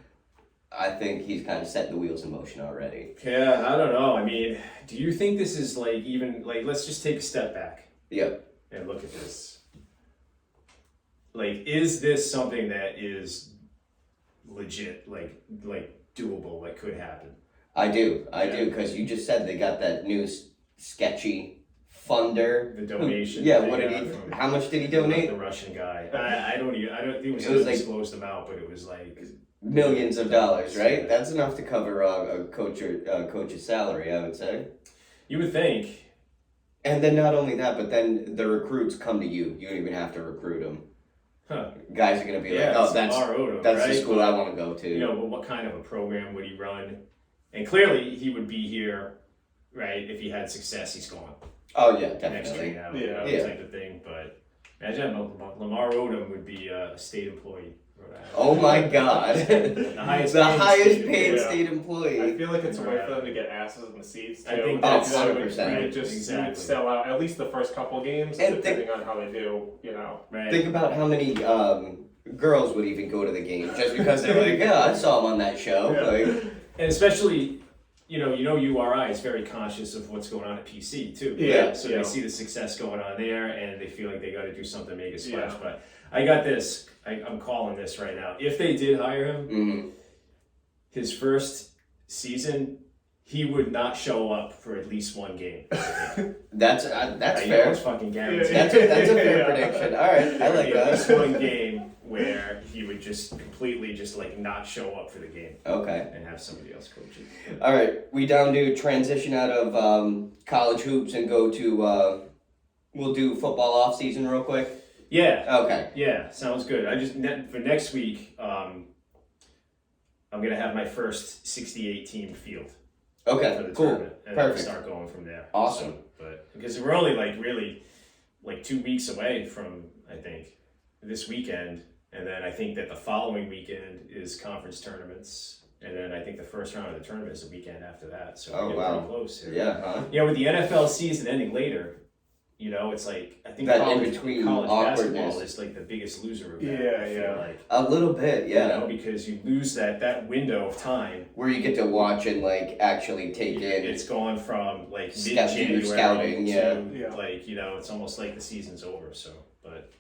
I think he's kind of set the wheels in motion already. Yeah, I don't know. I mean, do you think this is let's just take a step back. Yep. And look at this. Is this something that is legit, doable, that could happen? I do, because you just said they got that new sketchy funder. The donation. What did he? How much did he donate? The Russian guy. I don't think it was disclosed amount, but it was millions of dollars, right? That's enough to cover a coach's salary, I would say. You would think. And then not only that, but then the recruits come to you. You don't even have to recruit them. Huh. Guys are going to be like, oh, that's Odom, right? The school I want to go to. But what kind of a program would he run? And clearly he would be here, right? If he had success, he's gone. Oh, yeah, Next definitely. year now, type of thing. But imagine Lamar Odom would be a state employee. Oh my God. The highest paid state employee. I feel like it's a way for them to get asses in the seats too. I think that's 100%. You would exactly. sell out at least the first couple games, And depending on how they do. Right. Think about how many girls would even go to the game just because they're like, yeah, I saw him on that show. Yeah. Like, And especially, URI is very conscious of what's going on at PC too. Yeah. So Yeah. they see the success going on there, and they feel like they got to do something to make a splash. Yeah. But I got this. I'm calling this right now. If they did hire him, mhm. his first season, he would not show up for at least one game. That's fair. It's fucking guaranteed. That's a fair Yeah. prediction. All right, I like At least that. one game where he would just completely not show up for the game Okay. and have somebody else coach it. All right, we down to transition out of college hoops and go to we'll do football off season real quick. Yeah. Okay. Yeah, sounds good. For next week, I'm gonna have my first 68 team field for Okay. the Cool. tournament, and then we'll Perfect. start going from there. Awesome. But because we're only really 2 weeks away from, I think, this weekend, and then I think that the following weekend is conference tournaments, and then I think the first round of the tournament is the weekend after that. So Oh, we're getting wow. pretty close here. Yeah. Huh? With the NFL season ending later, it's like I think That college in-between basketball awkwardness. is like the biggest loser of that. Yeah, I feel yeah. like. A little bit, yeah. Because you lose that window of time. Where you get to watch and like actually take in. It's gone from like Scout- mid-January scouting, to Yeah. it's almost like the season's over. So, but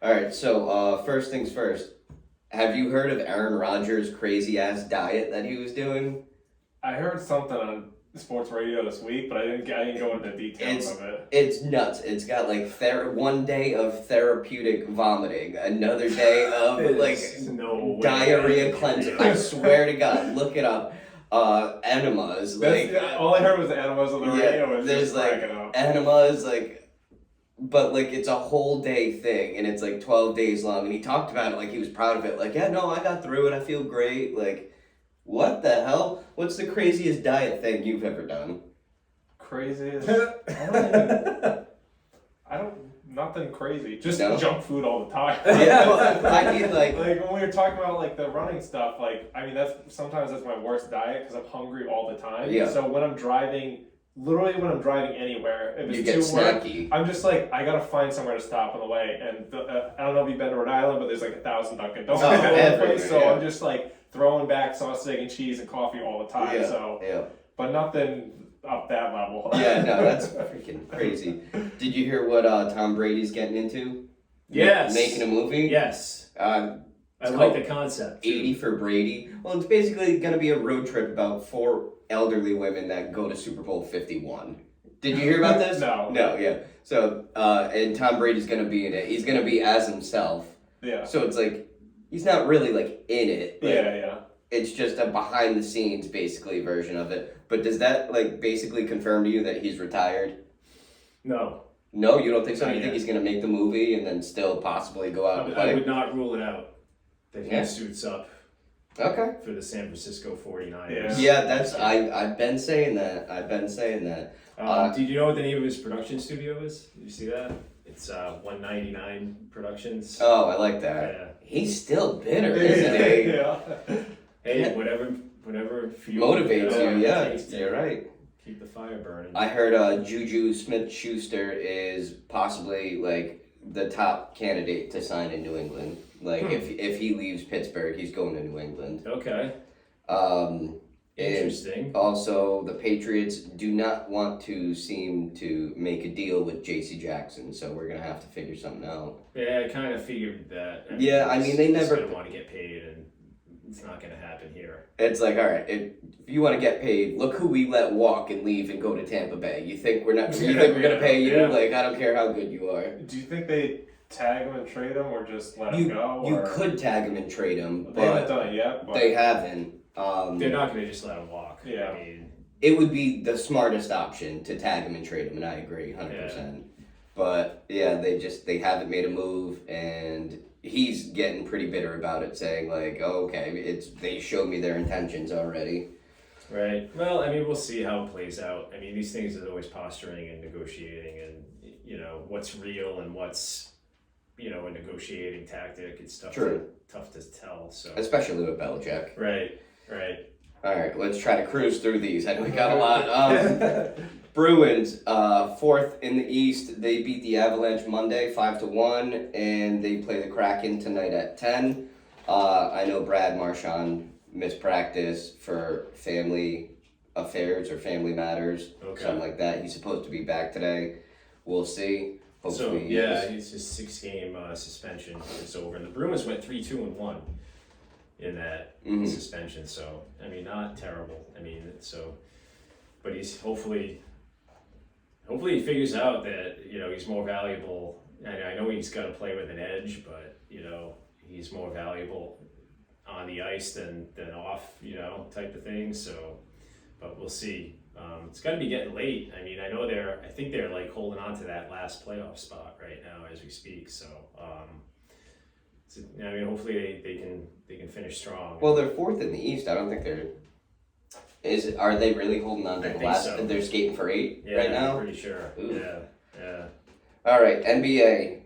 All right, so first things first. Have you heard of Aaron Rodgers' crazy ass diet that he was doing? I heard something on sports radio this week, but I didn't go into the details of it. It's nuts. It's got like one day of therapeutic vomiting, another day of like no way. diarrhea cleansing. I swear to God, look it up. Enemas, like All I heard was the animals on the yeah, radio. Was there's just like cracking up. enemas, like, but like it's a whole day thing, and it's like 12 days long. And he talked about it like he was proud of it. Like, yeah, no, I got through it. I feel great. Like, what the hell? What's the craziest diet thing you've ever done? Craziest. I don't. Nothing crazy. Just No? junk food all the time. Yeah, well, I mean, like, Like when we were talking about like the running stuff, like I mean that's my worst diet because I'm hungry all the time. Yeah. So when I'm driving, literally when I'm driving anywhere, if you it's get too work, snacky. I'm just like I gotta find somewhere to stop on the way. And I don't know if you've been to Rhode Island, but there's like 1,000 Dunkin' Donuts all over the everywhere, place. So yeah. I'm just like throwing back sausage, egg, and cheese and coffee all the time. Yeah, So, yeah. but nothing up that level. Yeah, no, that's freaking crazy. Did you hear what Tom Brady's getting into? Yes. Making a movie? Yes. Uh, I like the concept. 80 for Brady. Well, it's basically going to be a road trip about 4 elderly women that go to Super Bowl 51. Did you hear about this? No. No, yeah. So, and Tom Brady's going to be in it. He's going to be as himself. Yeah. So it's like, he's not really like in it. Like, Yeah. it's just a behind the scenes basically version of it. But does that like basically confirm to you that he's retired? No. No, you don't think so? Not You think yet. he's going to make the movie and then still possibly go out and I play? would not rule it out that he Yeah. suits up Okay. for the San Francisco 49ers. Yeah, that's I've been saying that. I've been saying that. Did you know what the name of his production studio is? Did you see that? It's 199 Productions. Oh, I like that. Yeah. He's still bitter, isn't he? Yeah. Hey, Yeah. whatever fuel Motivates you, yeah. takes to You're right. Keep the fire burning. I heard Juju Smith-Schuster is possibly like the top candidate to sign in New England. Like if he leaves Pittsburgh, he's going to New England. Okay. And Interesting. also, the Patriots do not want to seem to make a deal with J.C. Jackson, so we're gonna have to figure something out. Yeah, I kind of figured that. Yeah, I mean, they he's never- gonna want to get paid, and it's not gonna happen here. It's like, all right, if you want to get paid, look who we let walk and leave and go to Tampa Bay. You think we're not? You think we're gonna pay you? Yeah. Like, I don't care how good you are. Do you think they tag him and trade him, or just let him go? You Or could tag him and trade him, they haven't but done it yet. But they haven't. They're not gonna just let him walk. Yeah. I mean, It would be the smartest option to tag him and trade him, and I agree 100%. But yeah, they haven't made a move, and he's getting pretty bitter about it, saying like, "Oh, okay, they showed me their intentions already." right. Well, I mean, we'll see how it plays out. I mean, these things are always posturing and negotiating, and what's real and what's a negotiating tactic. It's tough. True. Tough to tell. So. Especially with Belichick. Right. All right, let's try to cruise through these. I know we got a lot. Bruins, 4th in the East. They beat the Avalanche Monday 5-1, and they play the Kraken tonight at 10. I know Brad Marchand missed practice for family affairs or family matters, something like that. He's supposed to be back today. We'll see. Hopefully, it's just 6-game suspension is over, and the Bruins went 3-2-1 in that suspension. So I mean, not terrible. I mean, but he's hopefully he figures out that he's more valuable. I know he's got to play with an edge, but he's more valuable on the ice than off, type of thing. So, but we'll see. It's got to be getting late. I mean, I think they're like holding on to that last playoff spot right now as we speak. So, hopefully they can finish strong. Well, they're 4th in the East. I don't think they're. Are they really holding on to the last? So. They're skating for 8 right now. I'm pretty sure. Ooh. Yeah. All right, NBA.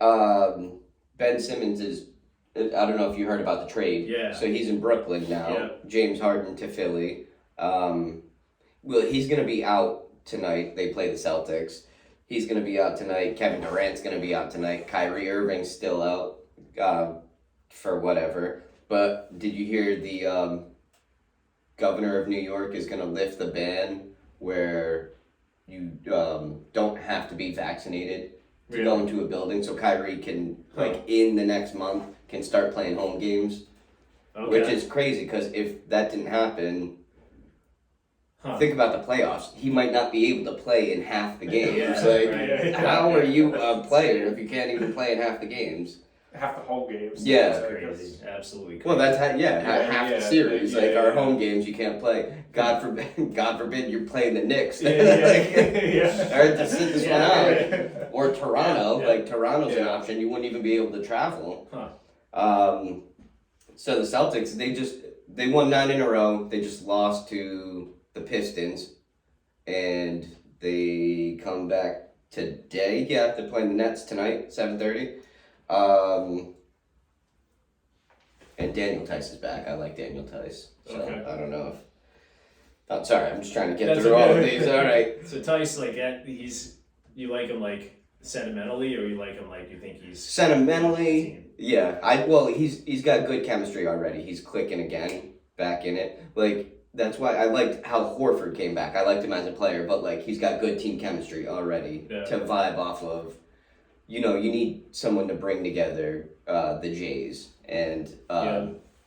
Ben Simmons is. I don't know if you heard about the trade. Yeah. So he's in Brooklyn now. Yeah. James Harden to Philly. Well, he's going to be out tonight. They play the Celtics. He's going to be out tonight. Kevin Durant's going to be out tonight. Kyrie Irving's still out for whatever. But did you hear the governor of New York is going to lift the ban where you don't have to be vaccinated to go into a building, so Kyrie can, in the next month, can start playing home games, which is crazy because if that didn't happen, think about the playoffs. He might not be able to play in half the games. How are you a player if you can't even play in half the games? Half the home games. Yeah. That's crazy. Absolutely crazy. Well, that's half the series. Our home games you can't play. God forbid you're playing the Knicks. Or to sit this one out. Or Toronto. Toronto's an option. You wouldn't even be able to travel. So the Celtics, they won 9 in a row. They just lost to the Pistons, and they come back today. Yeah, they're playing the Nets tonight, 7:30. And Daniel Tice is back. I like Daniel Tice. So I don't know if. I'm sorry, I'm just trying to get through all of these. All right. So Tice, you like him sentimentally, or you like him you think he's sentimentally? Yeah. He's got good chemistry already. He's clicking again, back in it. That's why I liked how Horford came back. I liked him as a player, but he's got good team chemistry already to vibe off of. You need someone to bring together the Jays and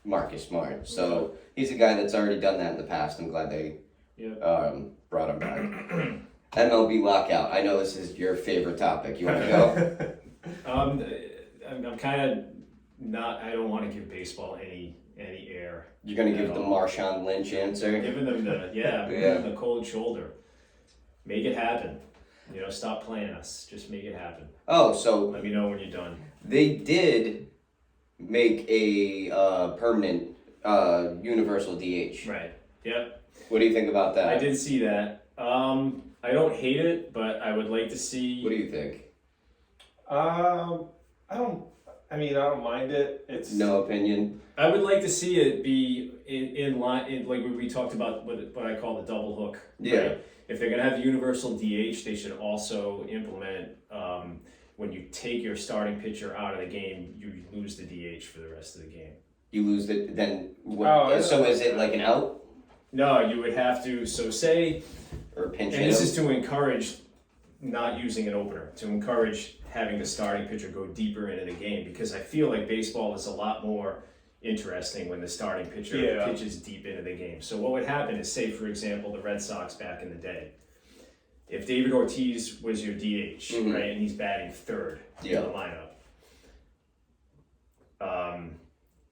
Marcus Smart. So he's a guy that's already done that in the past. I'm glad they brought him back. MLB lockout. I know this is your favorite topic. You want to go? I'm kind of not. I don't want to give baseball any air. You're gonna give the Marshawn Lynch answer. Giving them the cold shoulder. Make it happen. Stop playing us. Just make it happen. Oh, so let me know when you're done. They did make a permanent universal DH. Right. Yep. What do you think about that? I did see that. I don't hate it, but I would like to see. What do you think? I don't mind it. It's no opinion. I would like to see it be in line, like we talked about what I call the double hook. Yeah. Right? If they're going to have universal DH, they should also implement when you take your starting pitcher out of the game, you lose the DH for the rest of the game. You lose it, then what? So is it like an out? No, you would have to. So say, or pinch and this is to encourage not using an opener, to encourage having the starting pitcher go deeper into the game, because I feel like baseball is a lot more interesting when the starting pitcher pitches deep into the game. So what would happen is, say for example, the Red Sox back in the day, if David Ortiz was your DH, right, and he's batting third in the lineup,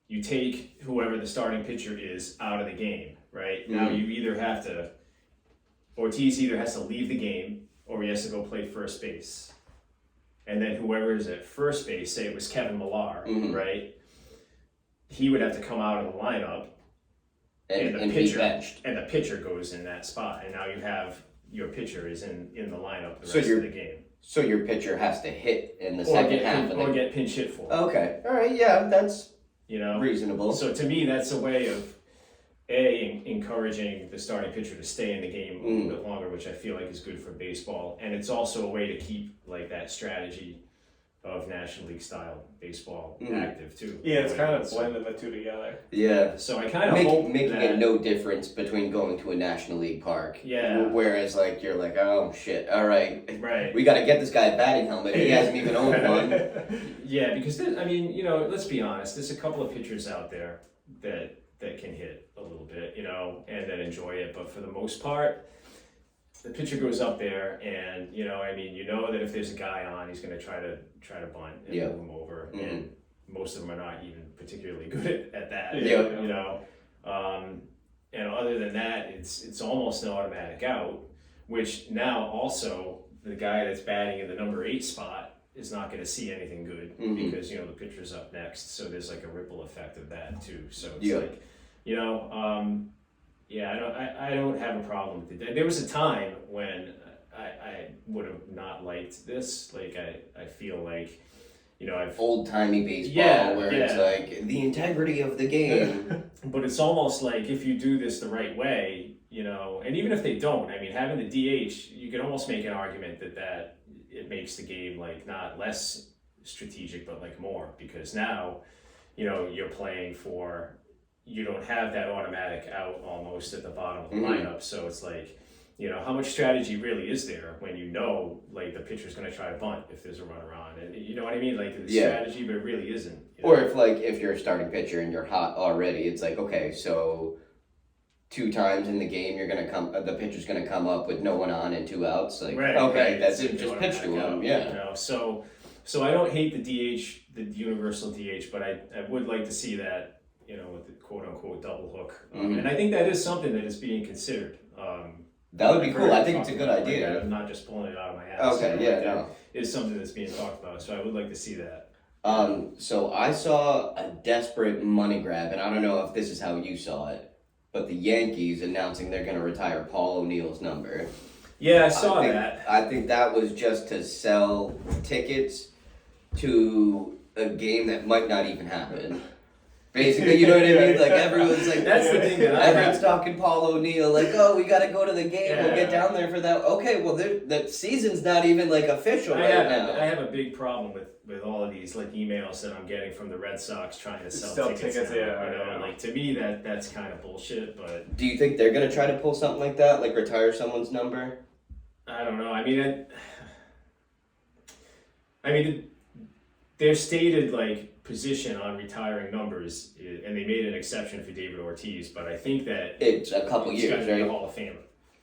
you take whoever the starting pitcher is out of the game, right? Now you Ortiz either has to leave the game or he has to go play first base. And then whoever is at first base, say it was Kevin Millar, right? He would have to come out of the lineup, and the pitcher goes in that spot, and now you have your pitcher is in the lineup the rest of the game. So your pitcher has to hit in the second half or get pinch hit for. Okay, all right, yeah, that's reasonable. So to me, that's a way of encouraging the starting pitcher to stay in the game a little bit longer, which I feel like is good for baseball, and it's also a way to keep like that strategy of National League style baseball active too. Yeah, it's kind of blending the two together. Yeah. So I kind of hope making that, it no difference between going to a National League park. Yeah. Whereas like you're like, oh shit, all right, right. we got to get this guy a batting helmet. He hasn't even owned one. Yeah, because I mean, you know, let's be honest. There's a couple of pitchers out there that can hit a little bit, you know, and then enjoy it. But for the most part, the pitcher goes up there, and you know, I mean, you know that if there's a guy on, he's going to try to bunt and move him over, and most of them are not even particularly good at that. Yeah. You know, and other than that, it's almost an automatic out. Which now also the guy that's batting in the number 8 spot is not going to see anything good because, you know, the pitcher's up next. So there's like a ripple effect of that too. So it's like, you know, I don't have a problem with it. There was a time when I would have not liked this. Like I feel like, you know, I've old-timey baseball where it's like the integrity of the game. But it's almost like if you do this the right way, you know, and even if they don't, I mean, having the DH, you can almost make an argument that it makes the game like not less strategic, but like more, because now, you know, you're playing for, you don't have that automatic out almost at the bottom of the lineup. So it's like, you know, how much strategy really is there when you know, like, the pitcher's going to try to bunt if there's a runner on? And you know what I mean? Like, the strategy, but it really isn't. You know? Or if you're a starting pitcher and you're hot already, it's like, okay, so 2 times in the game, the pitcher's going to come up with no one on and 2 outs. Like, okay, that's it. Just pitch to him. Yeah. You know, so I don't hate the DH, the universal DH, but I would like to see that, you know, with the quote unquote double hook. And I think that is something that is being considered. That would be cool. I think it's a good idea. Like, I'm not just pulling it out of my ass. Okay, no. It's something that's being talked about, so I would like to see that. So I saw a desperate money grab, and I don't know if this is how you saw it, but the Yankees announcing they're going to retire Paul O'Neill's number. Yeah, I saw that. I think that was just to sell tickets to a game that might not even happen. Basically, you know what I mean? Like, everyone's like, that's the thing that everyone's talking Paul O'Neill, like, oh, we got to go to the game, we'll get down there for that. Okay, well, that season's not even, like, official now. I have a big problem with all of these, like, emails that I'm getting from the Red Sox trying to sell tickets now, you know? Like, to me, that's kind of bullshit, but... Do you think they're going to try to pull something like that, like retire someone's number? I don't know. I mean, their stated, like, position on retiring numbers, and they made an exception for David Ortiz, but I think that it's a couple years, right? He's got to be a right? Hall of Famer.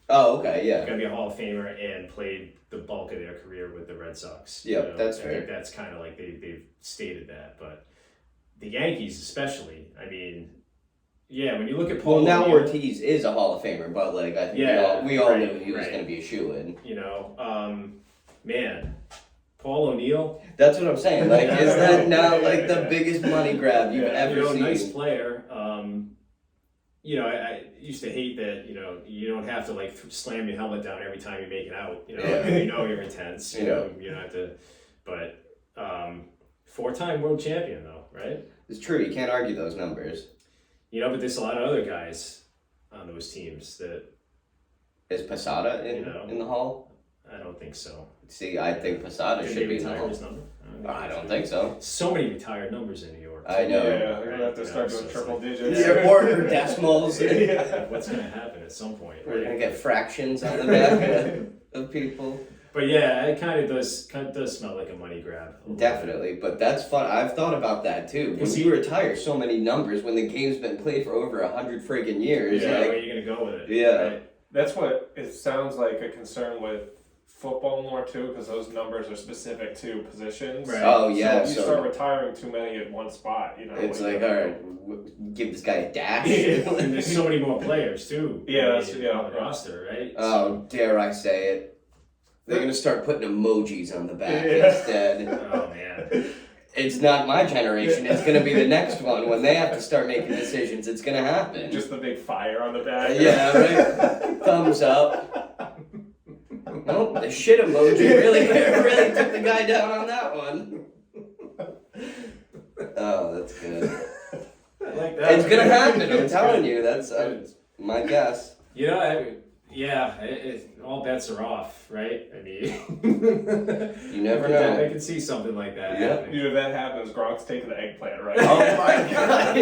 Oh, okay, yeah. He's got to be a Hall of Famer and played the bulk of their career with the Red Sox. Yeah, you know? that's I fair. think that's kind of like they've stated that, but the Yankees especially, I mean, yeah, when you look at Paul now O'Neill, Ortiz is a Hall of Famer, but like I think we all knew he was going to be a shoo-in. You know, man, Paul O'Neill. That's what I'm saying. Like, is that not like the biggest money grab you've ever seen? Nice player. You know, I used to hate that. You know, you don't have to like slam your helmet down every time you make it out. You know, you know you're intense. You know, you don't have to. But 4-time world champion though, right? It's true. You can't argue those numbers. You know, but there's a lot of other guys on those teams that. Is Posada in the Hall? I don't think so. See, I think Posada should be in the Hall. His number? I don't think so. So many retired numbers in New York. I know. Yeah, they're going to have to start doing triple digits. Yeah, or decimals. What's going to happen at some point? We're going to get fractions on the back of people. But yeah, it kind of does smell like a money grab. Definitely, but that's fun. I've thought about that too. When you retire so many numbers, when the game's been played for over 100 friggin' years. Yeah, like, where are you going to go with it? Yeah. Right? That's what it sounds like a concern with football more too, because those numbers are specific to positions. Right. Oh yeah. So if you start retiring too many at one spot, you know. It's like, all right, give this guy a dash. And there's so many more players too. Yeah, that's on the roster, right? Oh, dare I say it? They're gonna start putting emojis on the back instead. Oh man. It's not my generation. It's gonna be the next one when they have to start making decisions. It's gonna happen. Just the big fire on the back. Yeah, right. Thumbs up. Nope, the shit emoji really took the guy down on that one. Oh, that's good. like that. It's gonna happen. I'm telling you. That's my guess. You know, all bets are off, right? I mean, you never know. I can see something like that. Yeah. happening. You know, if that happens, Gronk's taking the eggplant, right? Oh my god.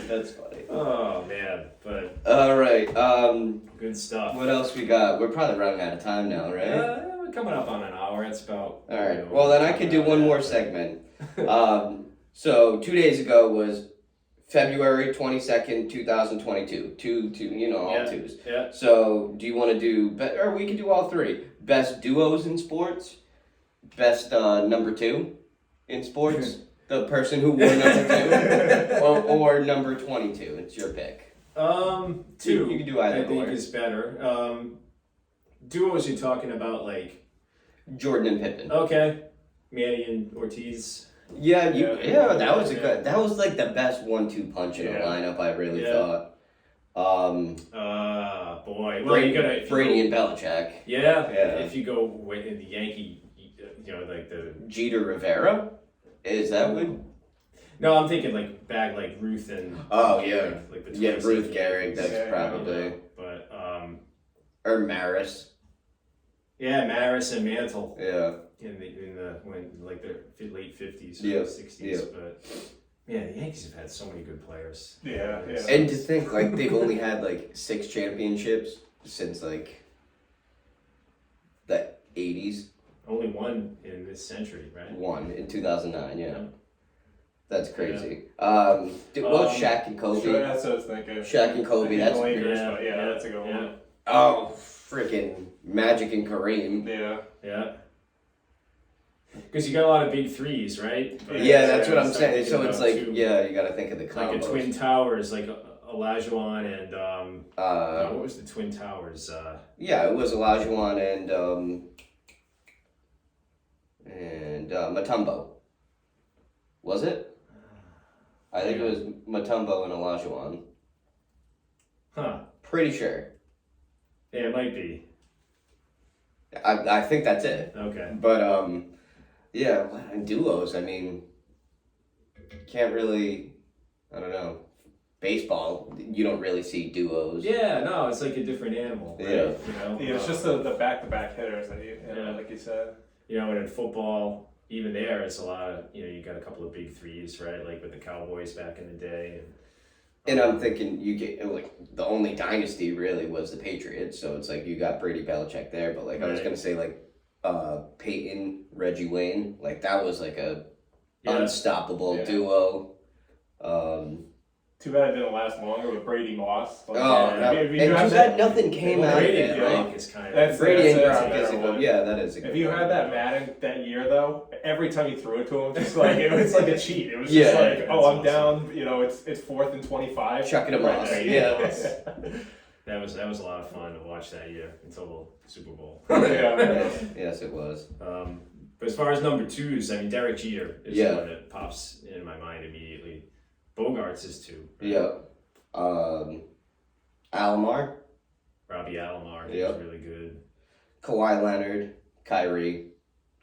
That's funny. Oh man, but All right. good stuff. What else we got? We're probably running out of time now, right? We're coming up on an hour. It's about. All right. Well, then I could do one more segment. So 2 days ago was February 22nd, 2022. Two, all Yeah. twos. Yeah. So do you want to do, or we could do all three. Best duos in sports, best number two in sports, the person who wore number two, or number 22. It's your pick. Two. You can do either I think or. is better. Duos you're talking about, like Jordan and Pippen. okay, Manny and Ortiz. Yeah, that was a Yeah. good. That was like the best 1-2 punch in a Yeah. lineup. I really Yeah. thought. Boy. Well, Brady, you gotta. If you Brady go, and Belichick. yeah. Yeah. If you go in the Yankee, like the. Jeter Rivera, is that what? No, I'm thinking like back like Ruth and. Oh yeah, Like the yeah, twins Ruth and- Gehrig. That's Yeah, probably But or Maris. yeah, Maris and Mantle Yeah, in the when like the late 50s, Yeah, 60s. yeah. But yeah, the Yankees have had so many good players. Yeah, yeah. and to think like they've only had like 6 championships since like the 80s. Only one in this century, right? One in 2009. Yeah, that's crazy. Shaq and Kobe. Sure, that's what I was thinking. Shaq and Kobe, I think that's- the Lakers, but yeah, that's a good Yeah. one. Oh, freaking Magic and Kareem. Yeah. Yeah. Because you got a lot of big threes, right? But Yeah, that's what I'm Yeah, saying. So it's like, two- yeah, you got to think of the like combos. a Twin Towers, like Olajuwon and what was the Twin Towers? Yeah, it was Olajuwon and Mutombo. Was it? I think it was Mutombo and Olajuwon. Huh? Pretty sure. Yeah, it might be. I think that's it. Okay. But yeah, and duos. I mean, can't really. I don't know. Baseball, you don't really see duos. Yeah, no, it's like a different animal. Right? Yeah. You know. Yeah, it's just the back-to-back hitters that Yeah. like you said. You know, and in football, even there, it's a lot of you got a couple of big threes, right? Like with the Cowboys back in the day. And I'm thinking you get like the only dynasty really was the Patriots, so it's like you got Brady Belichick there, but like I was Right. gonna say like Peyton, Reggie Wayne, like that was like a Yeah. unstoppable Yeah. duo. Too bad it didn't last longer with Brady Moss. Like, yeah. if you And have too bad nothing came out of Brady it. and yeah. Like, Gronk is kind of That's- Brady and a Gronk is a better good, one. yeah, that is a good If you one. had that Madden that year though, every time you threw it to him, just like it was like a cheat. It was Yeah, just like, that's oh, I'm awesome. down. It's 4th and 25. Chucking him Right off. there, Yeah. that was a lot of fun to watch that year until the Super Bowl. Yeah. Yes, it was. But as far as number twos, I mean Derek Jeter is Yeah. one that pops in my mind immediately. Bogarts is two. Right? Yeah. Alomar, Robbie Alomar Yeah. is really good. Kawhi Leonard, Kyrie.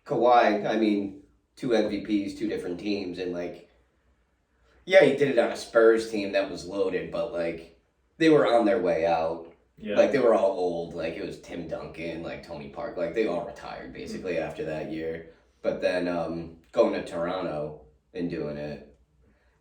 Kawhi, I mean, 2 MVPs, 2 different teams, and like, yeah, he did it on a Spurs team that was loaded, but like, they were on their way out. Yeah. Like, they were all old. Like, it was Tim Duncan, like Tony Park. Like, they all retired basically after that year. But then going to Toronto and doing it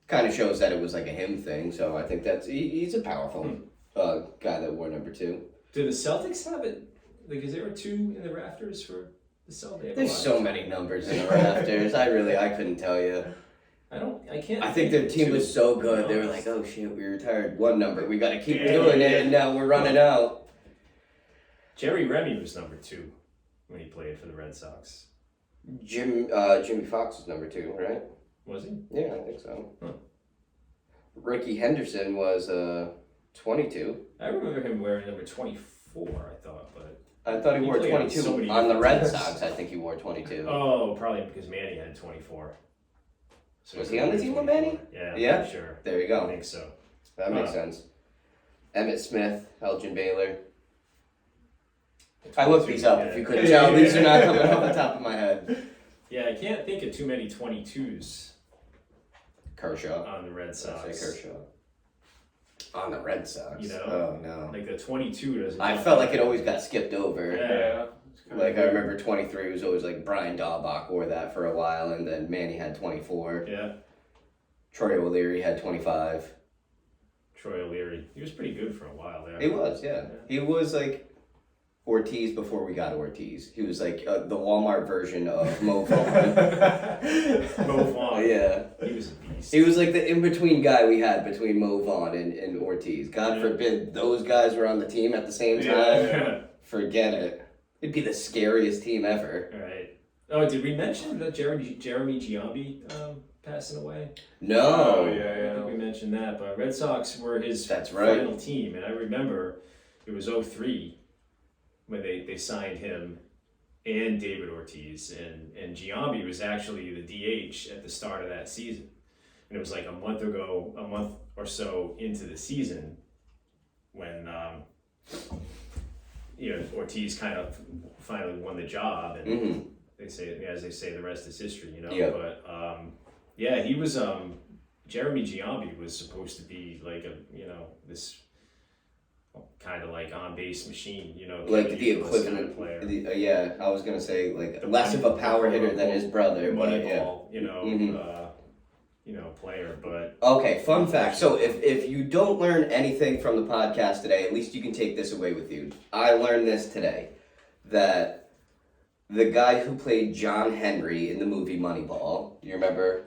kind of shows that it was like a him thing. So I think he's a powerful guy that wore number 2. Do the Celtics have it? Like, is there a 2 in the rafters for the Celtics? There's so many numbers in the rafters. I couldn't tell you. I can't. I think their team of was two, so to good. be They were honest. like, oh shit, we retired 1 number. We got to keep doing it, and now we're running out. Jerry Remy was number 2 when he played for the Red Sox. Jimmy Fox was number 2, right? Was he? Yeah, I think so. Huh. Ricky Henderson was 22. I remember him wearing number 24, I thought, but... I thought he He wore played on 22 so many on the Red different Sox. I think he wore 22. Oh, probably because Manny had 24. So Was he on the team with Manny? Yeah, Yeah? pretty sure. There you I go. think so. That makes sense. Emmett Smith, Elgin Baylor. I looked these up if you couldn't tell. These are not coming off the top of my head. Yeah, I can't think of too many 22s. Kershaw. on the Red Let's Sox. say Kershaw. On the Red Sox. You know? Oh no. Like the 22 doesn't. I felt like it always got skipped over. Yeah. Like I remember 23 was always like Brian Daubach wore that for a while, and then Manny had 24. Yeah. Troy O'Leary had 25. Troy O'Leary. He was pretty good for a while there. He was, yeah. He was like Ortiz before we got Ortiz. He was like the Walmart version of Mo Vaughn. Mo Vaughn. Yeah. He was a beast. He was like the in-between guy we had between Mo Vaughn and Ortiz. God forbid those guys were on the team at the same time. Yeah. Forget it. It'd be the scariest team ever. Right. Oh, did we mention that Jeremy Giambi passing away? No. Oh, I yeah. think we mentioned that, but Red Sox were his That's right. final team, and I remember it was 03 when they signed him and David Ortiz, and Giambi was actually the DH at the start of that season, and it was like a month or so into the season when Ortiz kind of finally won the job, and Mm-hmm. they say the rest is history, Yep. But he was Jeremy Giambi was supposed to be like this kind of like on base machine, Like kind of the useless kind equivalent of player. Yeah, I was gonna say like The less of a power money- hitter than his brother, but yeah. Moneyball, player, but Okay, fun fact. So if you don't learn anything from the podcast today, at least you can take this away with you. I learned this today, that the guy who played John Henry in the movie Moneyball, you remember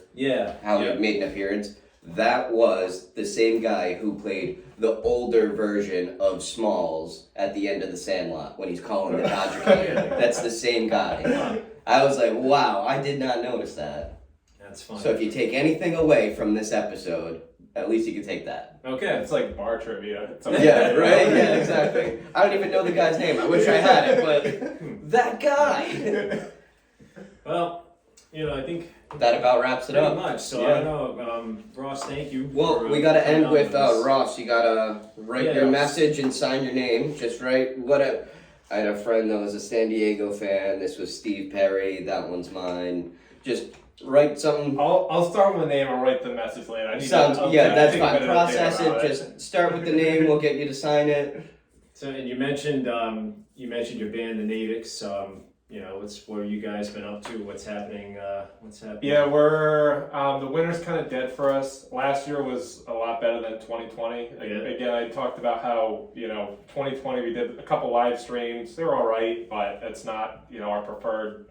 how he made an appearance? That was the same guy who played the older version of Smalls at the end of The Sandlot when he's calling the Dodger game. That's the same guy. I was like, wow, I did not notice that. That's fine. So if you take anything away from this episode, at least you can take that. Okay. It's like bar trivia. Yeah, right? Yeah, exactly. I don't even know the guy's name. I wish I had it, but that guy. Well, I think That about wraps it pretty up. much. So Yeah. I don't know, Ross. Thank you. Well, for, we gotta coming end on with this. Ross. You gotta write your Yeah. message and sign your name. Just write whatever. I had a friend that was a San Diego fan. This was Steve Perry. That one's mine. Just write something. I'll start with the name and write the message later. I need Sounds to, yeah, that's take a fine. minute to think Process about it. Just start with the name. We'll get you to sign it. So, and you mentioned your band, the Natics. What have you guys been up to? What's happening? Yeah, we're the winter's kind of dead for us. Last year was a lot better than 2020. Again, I talked about how 2020 we did a couple live streams. They were all right, but it's not our preferred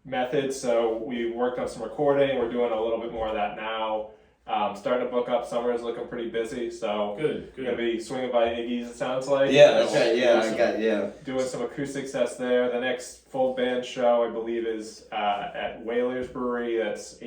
method. So we worked on some recording. We're doing a little bit more of that now. Starting to book up. Summer is looking pretty busy, so Good. gonna be swinging by Iggy's. It sounds like. Yeah, that's right. Yeah, Doing some acoustic sets there. The next full band show, I believe, is at Whalers Brewery. That's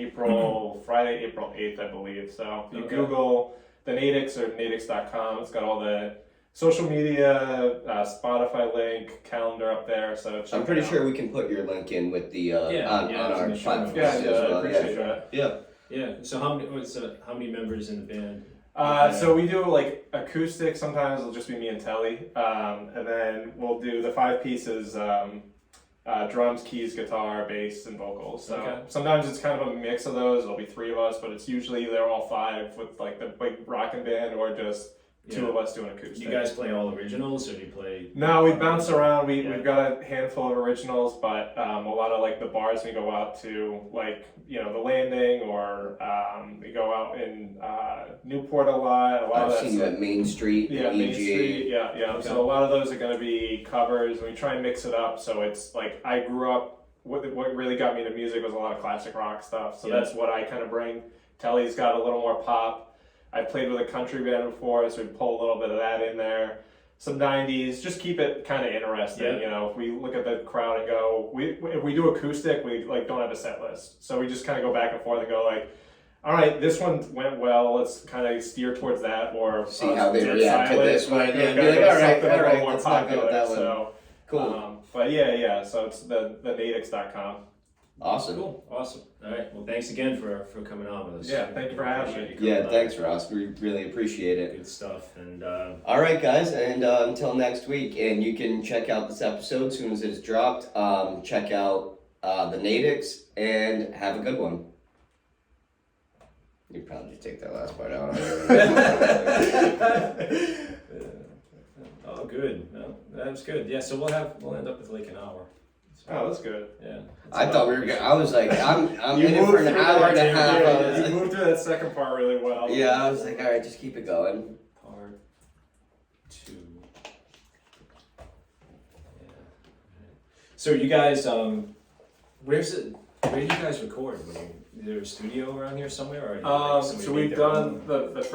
Friday, April 8th, I believe. So if you Google the Natics or natics.com, it's got all the social media, Spotify link, calendar up there. So I'm pretty sure we can put your link in with the on our platform Yeah, as well. I appreciate that. Yeah. Yeah. So how many members in the band? So we do like acoustic. Sometimes it'll just be me and Telly, and then we'll do the 5 pieces: drums, keys, guitar, bass, and vocals. So sometimes it's kind of a mix of those. It'll be 3 of us, but it's usually they're all 5 with like the big rockin' band, or just 2 of us doing acoustic. Do you guys play all originals, or do you play? No, we bounce around. We've got a handful of originals, but a lot of like the bars we go out to, like the Landing, or we go out in Newport a lot. I've seen you at Main Street. Yeah, Main Street. Yeah. Okay. So a lot of those are going to be covers. We try and mix it up. So it's like I grew up. What really got me into music was a lot of classic rock stuff. So that's what I kind of bring. Telly's got a little more pop. I played with a country band before, so we pull a little bit of that in there. Some 90s, just keep it kind of interesting. If we look at the crowd and go, if we do acoustic, we like don't have a set list. So we just kind of go back and forth and go like, all right, this one went well, let's kind of steer towards that, or see how they react to this one. Yeah, be like, all right, let's not go with that one. So, cool. But yeah, so it's the natics.com. Awesome. Cool. Awesome. All right. Well, thanks again for coming on with us. Yeah, thank you for having me. Appreciate you coming on. Thanks, Ross. We really appreciate it. Good stuff. And all right, guys, and until next week, and you can check out this episode as soon as it's dropped. Check out the Natics, and have a good one. You probably just take that last part out. Oh, good. No, that's good. Yeah, so we'll end up with like an hour. So, Oh, that's good. yeah. I thought we were good. I was like, I'm You in it for moved an through hour that, and a half. yeah, I was you like- moved through that second part really well. Yeah, I was like, all right, just keep it going. Part 2. Yeah. So you guys, where do you guys record? Is there a studio around here somewhere? Or So we've done the